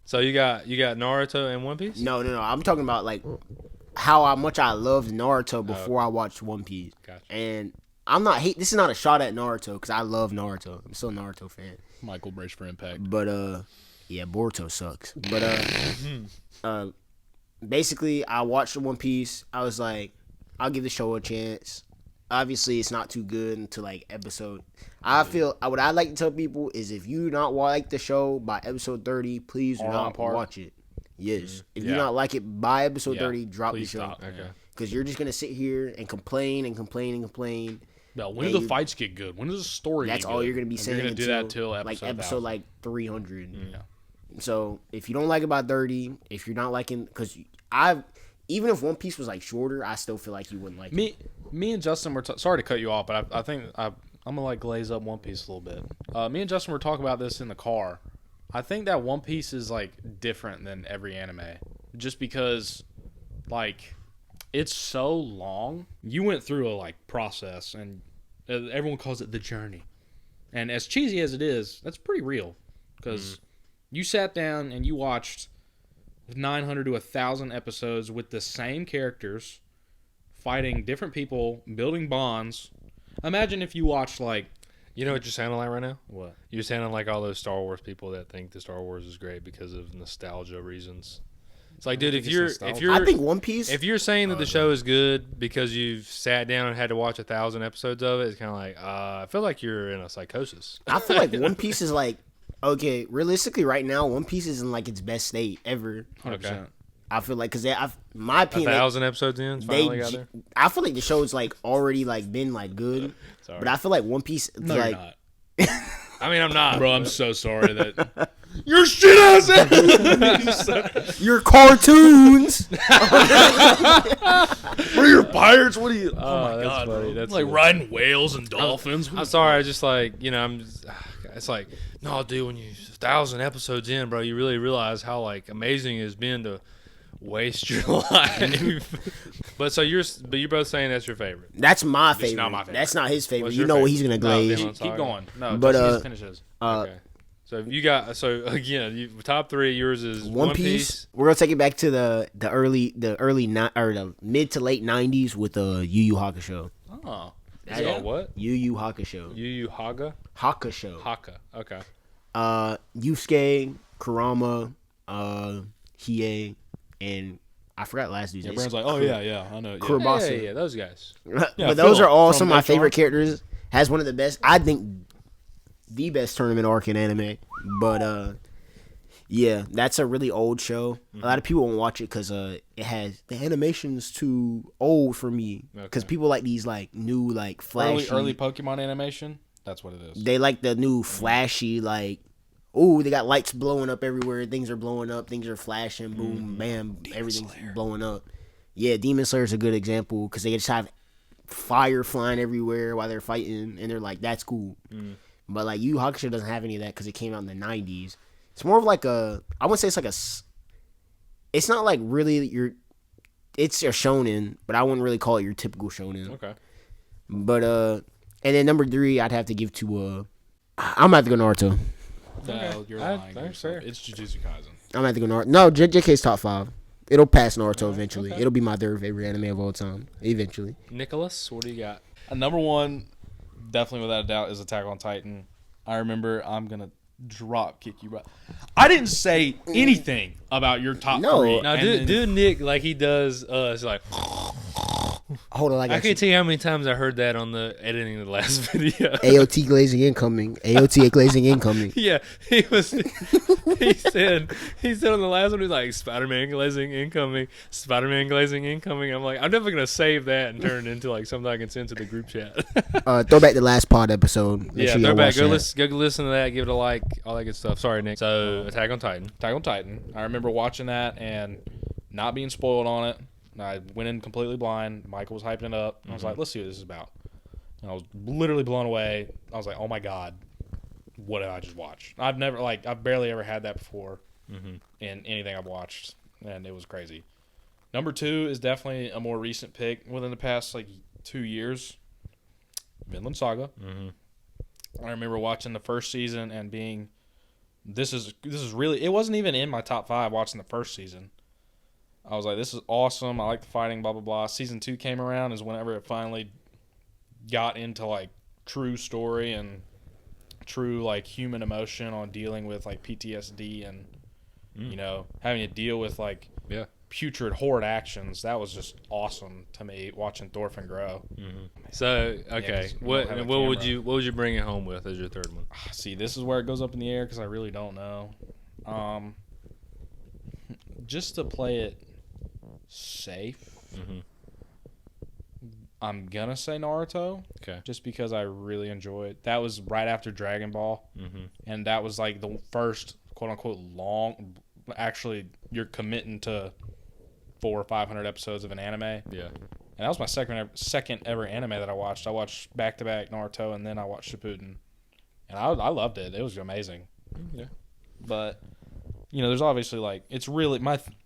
[SPEAKER 2] So you got Naruto and One Piece.
[SPEAKER 1] No. I'm talking about like how much I loved Naruto before I watched One Piece.
[SPEAKER 2] Gotcha.
[SPEAKER 1] And I'm not this is not a shot at Naruto because I love Naruto. I'm still a Naruto fan.
[SPEAKER 3] Michael brace for impact.
[SPEAKER 1] But yeah, Boruto sucks. But basically I watched One Piece. I was like, I'll give the show a chance. Obviously it's not too good until like episode. I feel what I like to tell people is if you do not like the show by episode 30, please do
[SPEAKER 3] Or
[SPEAKER 1] not
[SPEAKER 3] on par.
[SPEAKER 1] watch it. Yes. If you
[SPEAKER 3] Yeah.
[SPEAKER 1] do not like it by episode
[SPEAKER 3] Yeah,
[SPEAKER 1] 30, drop the
[SPEAKER 3] please
[SPEAKER 1] show.
[SPEAKER 3] stop.
[SPEAKER 2] Okay.
[SPEAKER 1] Because you're just gonna sit here and complain and complain and complain.
[SPEAKER 3] No, when
[SPEAKER 1] Yeah,
[SPEAKER 3] do the
[SPEAKER 1] you-
[SPEAKER 3] fights get good? When does the story
[SPEAKER 1] That's
[SPEAKER 3] get
[SPEAKER 1] all
[SPEAKER 3] good?
[SPEAKER 1] you're gonna be
[SPEAKER 3] And
[SPEAKER 1] saying.
[SPEAKER 3] You're gonna do that till
[SPEAKER 1] like
[SPEAKER 3] episode
[SPEAKER 1] episode
[SPEAKER 3] 1000.
[SPEAKER 1] like 300.
[SPEAKER 3] Yeah.
[SPEAKER 1] So if you don't like it by 30, if you're not liking, because even if One Piece was like shorter, I still feel like you wouldn't like it.
[SPEAKER 3] Me and Justin were sorry to cut you off, but I think I'm gonna like glaze up One Piece a little bit. Me and Justin were talking about this in the car. I think that One Piece is like different than every anime, just because like it's so long. You went through a like process, and everyone calls it the journey. And as cheesy as it is, that's pretty real, because you sat down and you watched 900 to 1,000 episodes with the same characters, fighting different people, building bonds. Imagine if you watched like
[SPEAKER 2] You know what you're sounding like right now?
[SPEAKER 3] what?
[SPEAKER 2] You're sounding like all those Star Wars people that think the Star Wars is great because of nostalgia reasons. It's like, dude,
[SPEAKER 3] think
[SPEAKER 2] if
[SPEAKER 3] it's
[SPEAKER 2] you're
[SPEAKER 3] nostalgia.
[SPEAKER 1] I think One Piece.
[SPEAKER 2] if you're saying that the show is good because you've sat down and had to watch 1,000 episodes of it, it's kind of like I feel like you're in a psychosis.
[SPEAKER 1] I feel like One Piece is like, okay, realistically, right now, One Piece is in like its best state ever.
[SPEAKER 3] 100%.
[SPEAKER 1] I feel like because my opinion,
[SPEAKER 2] 1,000 episodes in, finally got there.
[SPEAKER 1] I feel like the show's like already like been like good,
[SPEAKER 2] Sorry.
[SPEAKER 1] but I feel like One Piece
[SPEAKER 3] No,
[SPEAKER 1] like
[SPEAKER 3] you're not.
[SPEAKER 2] I mean, I'm not,
[SPEAKER 3] Bro, I'm so sorry that
[SPEAKER 2] You're shit ass.
[SPEAKER 1] your cartoons.
[SPEAKER 3] what are your pirates? What are you?
[SPEAKER 2] Oh, that's funny. That's
[SPEAKER 3] like
[SPEAKER 2] good.
[SPEAKER 3] riding whales and dolphins.
[SPEAKER 2] I'm sorry. I just like it's like no, dude. When you 1,000 episodes in, bro, you really realize how like amazing it's been to waste your life. But you're both saying that's your favorite.
[SPEAKER 1] That's my favorite.
[SPEAKER 3] not my favorite.
[SPEAKER 1] That's not his favorite.
[SPEAKER 2] What's
[SPEAKER 1] You
[SPEAKER 2] your
[SPEAKER 1] know what
[SPEAKER 2] favorite?
[SPEAKER 1] he's gonna
[SPEAKER 2] No,
[SPEAKER 1] glaze.
[SPEAKER 2] Vinland
[SPEAKER 3] Keep going. No,
[SPEAKER 1] But,
[SPEAKER 3] Justin finishes.
[SPEAKER 2] Okay. So again, top three. Yours is
[SPEAKER 1] One Piece. We're gonna take it back to the mid to late '90s with Yu Yu Hakusho.
[SPEAKER 2] Oh,
[SPEAKER 1] That-
[SPEAKER 2] it's called what?
[SPEAKER 1] Yu Yu Hakusho.
[SPEAKER 2] Yu Yu Haga.
[SPEAKER 1] Hakusho.
[SPEAKER 2] Haka. Okay.
[SPEAKER 1] Yusuke, Kurama, Hiei, and I forgot last dude's
[SPEAKER 5] Yeah,
[SPEAKER 1] name.
[SPEAKER 5] Brandon's like, oh yeah, I know. Yeah.
[SPEAKER 1] Kurabasa.
[SPEAKER 2] Yeah, those guys.
[SPEAKER 1] But those
[SPEAKER 5] Phil
[SPEAKER 1] are all
[SPEAKER 5] from
[SPEAKER 1] some of my
[SPEAKER 5] Voltron.
[SPEAKER 1] favorite characters. Has one of the best, I think, the best tournament arc in anime. But yeah, that's a really old show. A lot of people won't watch it because it has the animation's too old for me. Because people like these like new like flashy.
[SPEAKER 5] Early Pokemon animation. That's what it is.
[SPEAKER 1] They like the new flashy like. Ooh, they got lights blowing up everywhere. Things are blowing up. Things are flashing. Boom, bam. Everything's blowing up. Yeah, Demon Slayer's a good example because they just have fire flying everywhere while they're fighting, and they're like, "That's cool." But like, Yu Yu Hakusho doesn't have any of that because it came out in the '90s. It's more of like I wouldn't say it's like it's not like really it's a shonen, but I wouldn't really call it your typical shonen.
[SPEAKER 2] Okay.
[SPEAKER 1] But and then number 3, I'd have to give to I'm gonna have to go Naruto.
[SPEAKER 5] No, you're lying.
[SPEAKER 2] That's fair.
[SPEAKER 5] It's Jujutsu Kaisen.
[SPEAKER 1] I'm gonna have to go Naruto. No, JK's top 5. It'll pass Naruto eventually. It'll be my third favorite anime of all time. Eventually.
[SPEAKER 2] Nicholas, what do you got?
[SPEAKER 5] Number one, definitely without a doubt, is Attack on Titan. I remember I'm gonna drop kick you, bro. I didn't say anything about your top
[SPEAKER 1] No.
[SPEAKER 5] three.
[SPEAKER 2] Now,
[SPEAKER 5] and
[SPEAKER 2] do Nick like he does us, like.
[SPEAKER 1] Hold on,
[SPEAKER 2] I can't tell you how many times I heard that on the editing of the last video.
[SPEAKER 1] AOT glazing incoming. AOT glazing incoming.
[SPEAKER 2] Yeah, he was. He said on the last one, he was like, "Spider-Man glazing incoming, Spider-Man glazing incoming." I'm like, I'm never gonna save that and turn it into like something I can send to the group chat.
[SPEAKER 1] Throw back the last pod episode. Make
[SPEAKER 2] Yeah,
[SPEAKER 1] sure y'all
[SPEAKER 2] throw back.
[SPEAKER 1] watch
[SPEAKER 2] Go
[SPEAKER 1] that.
[SPEAKER 2] listen to that. Give it a like. All that good stuff. Sorry, Nick. So, Attack on Titan.
[SPEAKER 5] Attack on Titan. I remember watching that and not being spoiled on it. I went in completely blind. Michael was hyping it up. I was like, let's see what this is about. And I was literally blown away. I was like, oh my God, what did I just watch? I've barely ever had that before in anything I've watched, and it was crazy. Number 2 is definitely a more recent pick within the past 2 years. Vinland Saga. I remember watching the first season and being, this is really, it wasn't even in my top 5 watching the first season. I was like, this is awesome. I like the fighting, blah, blah, blah. Season 2 came around is whenever it finally got into, true story and true, human emotion on dealing with, PTSD and, having to deal with, putrid, horrid actions. That was just awesome to me, watching Thorfinn grow.
[SPEAKER 2] So, okay,
[SPEAKER 5] 'cause we don't have a
[SPEAKER 2] what would
[SPEAKER 5] camera.
[SPEAKER 2] you bring it home with as your third one?
[SPEAKER 5] See, this is where it goes up in the air because I really don't know. Just to play it safe, I'm gonna say Naruto.
[SPEAKER 2] Okay.
[SPEAKER 5] Just because I really enjoy it. That was right after Dragon Ball, and that was the first quote unquote long. Actually, you're committing to 400 or 500 episodes of an anime.
[SPEAKER 2] Yeah.
[SPEAKER 5] And that was my second ever anime that I watched. I watched back to back Naruto, and then I watched Shippuden, and I loved it. It was amazing.
[SPEAKER 2] Yeah.
[SPEAKER 5] But there's obviously it's really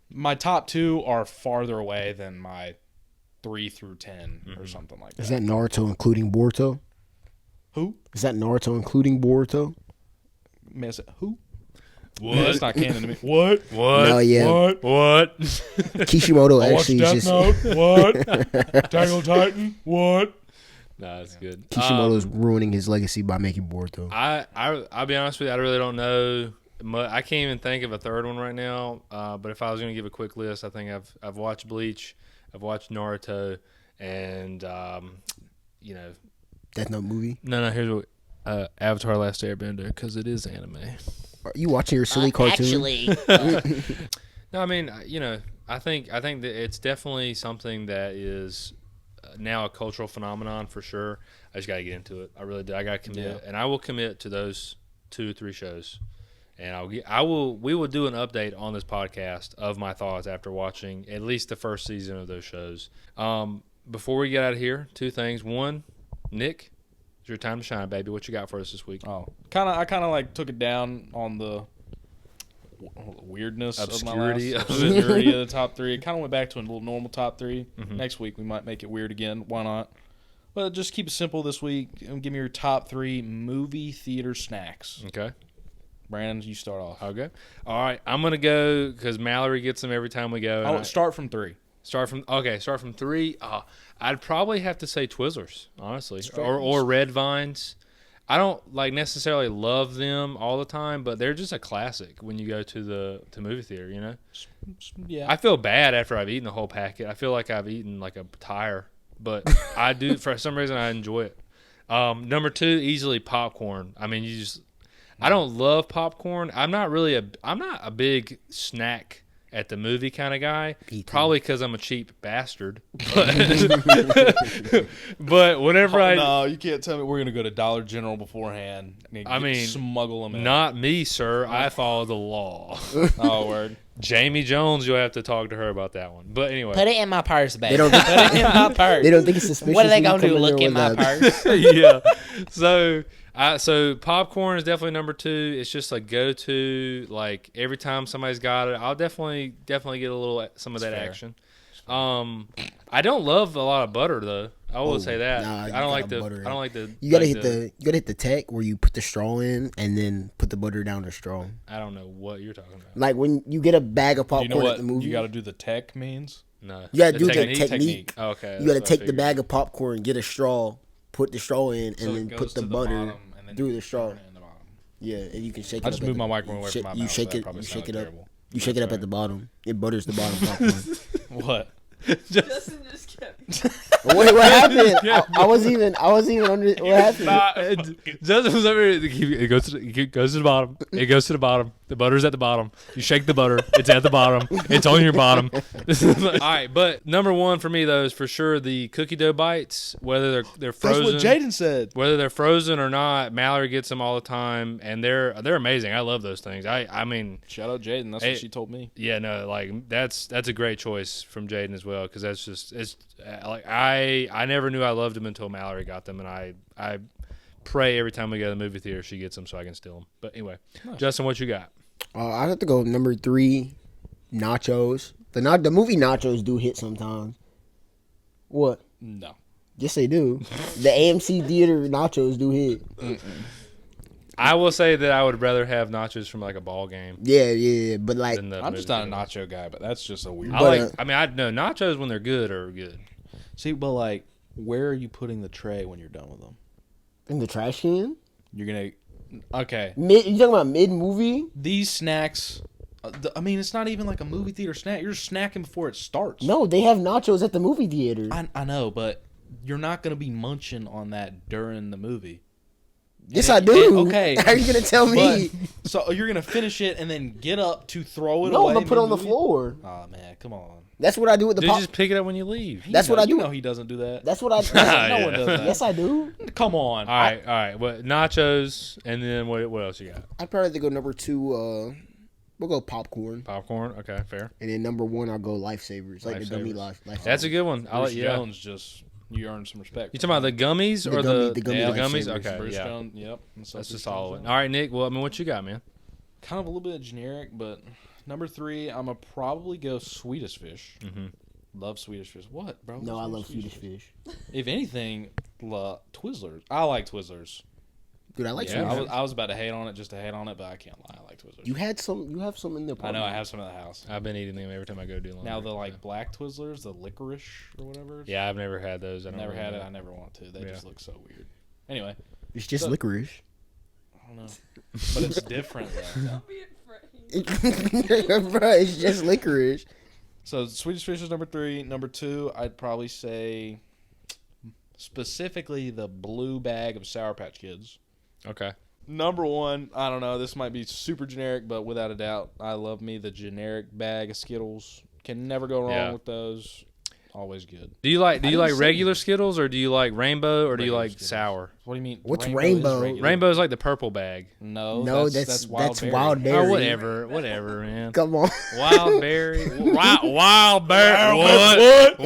[SPEAKER 5] my top 2 are farther away than my 3 through 10 or something like that.
[SPEAKER 1] Is that Naruto including Boruto?
[SPEAKER 5] Who?
[SPEAKER 1] Is that Naruto including Boruto?
[SPEAKER 5] Man, I said, who?
[SPEAKER 2] What?
[SPEAKER 5] That's not canon to me. What?
[SPEAKER 2] What?
[SPEAKER 1] No, yeah.
[SPEAKER 2] What?
[SPEAKER 1] Kishimoto
[SPEAKER 5] I watched
[SPEAKER 1] actually
[SPEAKER 5] Death
[SPEAKER 1] is just
[SPEAKER 5] Note. What? Attack on Titan. What?
[SPEAKER 2] Nah, that's good.
[SPEAKER 1] Kishimoto's ruining his legacy by making Boruto.
[SPEAKER 2] I'll be honest with you. I really don't know. I can't even think of a third one right now. But if I was going to give a quick list, I think I've watched Bleach, I've watched Naruto, and
[SPEAKER 1] Death Note movie.
[SPEAKER 2] no. Here's what Avatar: Last Airbender, because it is anime.
[SPEAKER 1] Are you watching your silly cartoon?
[SPEAKER 2] No, I mean I think that it's definitely something that is now a cultural phenomenon for sure. I just got to get into it. I really do. I got to commit, and I will commit to those 2 or 3 shows. And we will do an update on this podcast of my thoughts after watching at least the first season of those shows. Before we get out of here, 2 things. One, Nick, it's your time to shine, baby. What you got for us this week?
[SPEAKER 5] Oh, I kind of took it down on the
[SPEAKER 3] weirdness
[SPEAKER 2] Obscurity.
[SPEAKER 3] of my last obscurity of the top three. It kind of went back to a little normal top three. Next week we might make it weird again. Why not? But just keep it simple this week. And give me your top three movie theater snacks.
[SPEAKER 2] Okay.
[SPEAKER 3] Brandon, you start off.
[SPEAKER 2] Okay. All right. I'm gonna go because Mallory gets them every time we go.
[SPEAKER 3] Oh, start from three.
[SPEAKER 2] Start from three. I'd probably have to say Twizzlers, honestly, or Red Vines. I don't necessarily love them all the time, but they're just a classic when you go to the movie theater. You know.
[SPEAKER 3] Yeah.
[SPEAKER 2] I feel bad after I've eaten the whole packet. I feel like I've eaten like a tire, but I do for some reason I enjoy it. Number two, easily popcorn. I mean, I don't love popcorn. I'm not a big snack at the movie kind of guy, probably because I'm a cheap bastard. But whenever
[SPEAKER 3] no, you can't tell me we're gonna go to Dollar General beforehand. Smuggle them in.
[SPEAKER 2] Not me, sir. I follow the law.
[SPEAKER 3] Oh, word.
[SPEAKER 2] Jamie Jones, you'll have to talk to her about that one. But anyway,
[SPEAKER 6] Put it in my purse, baby.
[SPEAKER 1] They don't
[SPEAKER 6] Put it in my purse.
[SPEAKER 1] They don't think it's suspicious.
[SPEAKER 6] What are they
[SPEAKER 1] when you
[SPEAKER 6] gonna do?
[SPEAKER 1] come
[SPEAKER 6] Look
[SPEAKER 1] there
[SPEAKER 6] in my
[SPEAKER 1] with a-
[SPEAKER 6] purse?
[SPEAKER 2] yeah. So popcorn is definitely number two. It's just a go-to. Like every time somebody's got it, I'll definitely get a little some of that action. I don't love a lot of butter though. I will say that.
[SPEAKER 1] Nah,
[SPEAKER 2] I don't like the.
[SPEAKER 1] butter
[SPEAKER 2] I don't like the.
[SPEAKER 1] You gotta hit the tech where you put the straw in and then put the butter down the straw.
[SPEAKER 2] I don't know what you're talking about.
[SPEAKER 1] Like when you get a bag of
[SPEAKER 3] You
[SPEAKER 1] popcorn
[SPEAKER 3] know what
[SPEAKER 1] at the movie,
[SPEAKER 3] you got to do the tech means?
[SPEAKER 2] No.
[SPEAKER 1] you gotta do the
[SPEAKER 2] technique?
[SPEAKER 1] technique.
[SPEAKER 2] Okay.
[SPEAKER 1] You gotta
[SPEAKER 2] that's what I
[SPEAKER 1] take the
[SPEAKER 2] figured.
[SPEAKER 1] bag of popcorn, get a straw, put the straw in, and
[SPEAKER 3] So it
[SPEAKER 1] then
[SPEAKER 3] goes
[SPEAKER 1] put the
[SPEAKER 3] to
[SPEAKER 1] butter
[SPEAKER 3] bottom, and then
[SPEAKER 1] through
[SPEAKER 3] you
[SPEAKER 1] the straw.
[SPEAKER 3] turn it in the bottom.
[SPEAKER 1] Yeah, and you can shake it.
[SPEAKER 3] I
[SPEAKER 1] up
[SPEAKER 3] just
[SPEAKER 1] at
[SPEAKER 3] moved
[SPEAKER 1] the-
[SPEAKER 3] my microphone away from my mouth.
[SPEAKER 1] You
[SPEAKER 3] so
[SPEAKER 1] shake
[SPEAKER 3] that
[SPEAKER 1] it.
[SPEAKER 3] probably
[SPEAKER 1] You shake
[SPEAKER 3] sounded
[SPEAKER 1] it up.
[SPEAKER 3] terrible.
[SPEAKER 1] You shake it up at the bottom. It butters the bottom popcorn.
[SPEAKER 3] What?
[SPEAKER 4] Justin just kept.
[SPEAKER 1] Wait, what happened? I wasn't even under. What happened?
[SPEAKER 2] Justin was over here. It goes to the bottom. It goes to the bottom. The butter's at the bottom. You shake the butter. It's at the bottom. It's on your bottom. All right, but number one for me though is for sure the cookie dough bites. Whether they're frozen,
[SPEAKER 3] That's what Jaden said.
[SPEAKER 2] whether they're frozen or not, Mallory gets them all the time, and they're amazing. I love those things. I mean,
[SPEAKER 3] Shout out Jaden. That's what she told me.
[SPEAKER 2] yeah, no, like that's a great choice from Jaden as well because that's just it's like I never knew I loved them until Mallory got them, and I pray every time we go to the movie theater she gets them so I can steal them. But anyway, Justin, what you got?
[SPEAKER 1] I have to go number 3, nachos. The movie nachos do hit sometimes. What?
[SPEAKER 3] No.
[SPEAKER 1] Yes, they do. The AMC theater nachos do hit.
[SPEAKER 2] I will say that I would rather have nachos from like a ball game.
[SPEAKER 1] Yeah, but like
[SPEAKER 2] Than the
[SPEAKER 3] I'm just not a
[SPEAKER 2] movie
[SPEAKER 3] nacho guy, but that's just a weird.
[SPEAKER 2] I know nachos when they're good are good.
[SPEAKER 3] See, but like, where are you putting the tray when you're done with them?
[SPEAKER 1] in the trash can.
[SPEAKER 3] You're gonna. Okay.
[SPEAKER 1] You talking about mid movie?
[SPEAKER 3] These snacks. I mean, it's not even like a movie theater snack. You're just snacking before it starts.
[SPEAKER 1] No, they have nachos at the movie theater.
[SPEAKER 3] I know, but you're not gonna be munching on that during the movie.
[SPEAKER 1] Yes, I do.
[SPEAKER 3] Okay.
[SPEAKER 1] How are you gonna tell me?
[SPEAKER 3] So you're gonna finish it and then get up to throw it
[SPEAKER 1] No,
[SPEAKER 3] away.
[SPEAKER 1] I'm gonna put it on the
[SPEAKER 3] mid-movie?
[SPEAKER 1] floor.
[SPEAKER 3] Oh man, come on.
[SPEAKER 1] That's what I do with the
[SPEAKER 2] Dude,
[SPEAKER 1] pop.
[SPEAKER 2] just pick it up when you leave.
[SPEAKER 1] That's what I do.
[SPEAKER 3] You know he doesn't do that.
[SPEAKER 1] That's what I.
[SPEAKER 3] No one does that.
[SPEAKER 1] Yes, I do.
[SPEAKER 3] Come on.
[SPEAKER 2] All right. What nachos and then what else you got?
[SPEAKER 1] I'd probably have to go number 2. We'll go popcorn,
[SPEAKER 2] Popcorn. Okay, fair.
[SPEAKER 1] and then number 1 I'll go lifesavers, like the gummy
[SPEAKER 2] Lifesavers.
[SPEAKER 1] life.
[SPEAKER 2] That's a good one. I
[SPEAKER 3] Bruce
[SPEAKER 2] like
[SPEAKER 3] Jones just you earned some respect.
[SPEAKER 2] You talking about the gummies
[SPEAKER 1] The
[SPEAKER 2] or
[SPEAKER 1] gummy-
[SPEAKER 2] the
[SPEAKER 1] the gummy
[SPEAKER 2] gummies?
[SPEAKER 1] lifesavers.
[SPEAKER 2] Okay,
[SPEAKER 3] Bruce
[SPEAKER 2] yeah.
[SPEAKER 3] Jones, yep.
[SPEAKER 2] That's a solid one. All right, Nick. Well, I mean, what you got, man?
[SPEAKER 3] Kind of a little bit generic, but number 3, I'm gonna probably go Swedish fish.
[SPEAKER 2] Mm-hmm.
[SPEAKER 3] Love Swedish fish. What, bro?
[SPEAKER 1] No,
[SPEAKER 3] What's
[SPEAKER 1] I
[SPEAKER 3] wrong
[SPEAKER 1] love
[SPEAKER 3] with
[SPEAKER 1] Swedish fish.
[SPEAKER 3] If anything, Twizzlers. I like Twizzlers.
[SPEAKER 1] Dude, I like
[SPEAKER 3] Yeah,
[SPEAKER 1] Swedish.
[SPEAKER 3] I was about to hate on it just to hate on it, but I can't lie. I like Twizzlers.
[SPEAKER 1] You have some in there.
[SPEAKER 3] I know. I have some at the house.
[SPEAKER 2] I've been eating them every time I go do laundry.
[SPEAKER 3] Now the like black Twizzlers, the licorice or whatever.
[SPEAKER 2] Yeah, I've never had those. I don't
[SPEAKER 3] never
[SPEAKER 2] really
[SPEAKER 3] had it.
[SPEAKER 2] know.
[SPEAKER 3] I never want to. They
[SPEAKER 2] Yeah.
[SPEAKER 3] just look so weird. Anyway,
[SPEAKER 1] It's just
[SPEAKER 3] So-
[SPEAKER 1] licorice.
[SPEAKER 3] I don't know, but it's different though.
[SPEAKER 4] Don't be afraid.
[SPEAKER 1] Bro, it's just licorice.
[SPEAKER 3] So Swedish fish is number 3. Number 2, I'd probably say specifically the blue bag of Sour Patch Kids.
[SPEAKER 2] Okay.
[SPEAKER 3] Number 1, I don't know. This might be super generic, but without a doubt, I love me the generic bag of Skittles. Can never go wrong
[SPEAKER 2] Yeah.
[SPEAKER 3] with those. Always good.
[SPEAKER 2] Do you like
[SPEAKER 3] you say-
[SPEAKER 2] regular Skittles or do you like rainbow or do you
[SPEAKER 3] Regular
[SPEAKER 2] like
[SPEAKER 3] Skittles.
[SPEAKER 2] sour?
[SPEAKER 3] What do you mean?
[SPEAKER 1] What's
[SPEAKER 3] is
[SPEAKER 1] rainbow?
[SPEAKER 3] regular.
[SPEAKER 2] Rainbow's like the purple bag.
[SPEAKER 3] No,
[SPEAKER 1] No,
[SPEAKER 3] that's
[SPEAKER 1] that's
[SPEAKER 3] berry.
[SPEAKER 1] wild berry.
[SPEAKER 2] Oh, whatever, man.
[SPEAKER 1] Come on.
[SPEAKER 2] Wild berry. Wild berry. What?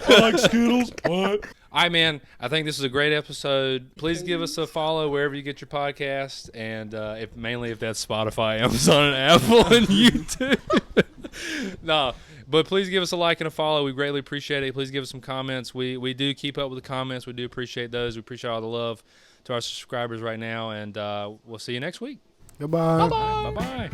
[SPEAKER 3] I like Skittles. What?
[SPEAKER 2] All All right, man. I think this is a great episode. Please give us a follow wherever you get your podcast, and if that's Spotify, Amazon, and Apple, and YouTube. No, but please give us a like and a follow. We greatly appreciate it. Please give us some comments. We do keep up with the comments. We do appreciate those. We appreciate all the love to our subscribers right now, and we'll see you next week.
[SPEAKER 1] Goodbye.
[SPEAKER 2] Bye-bye.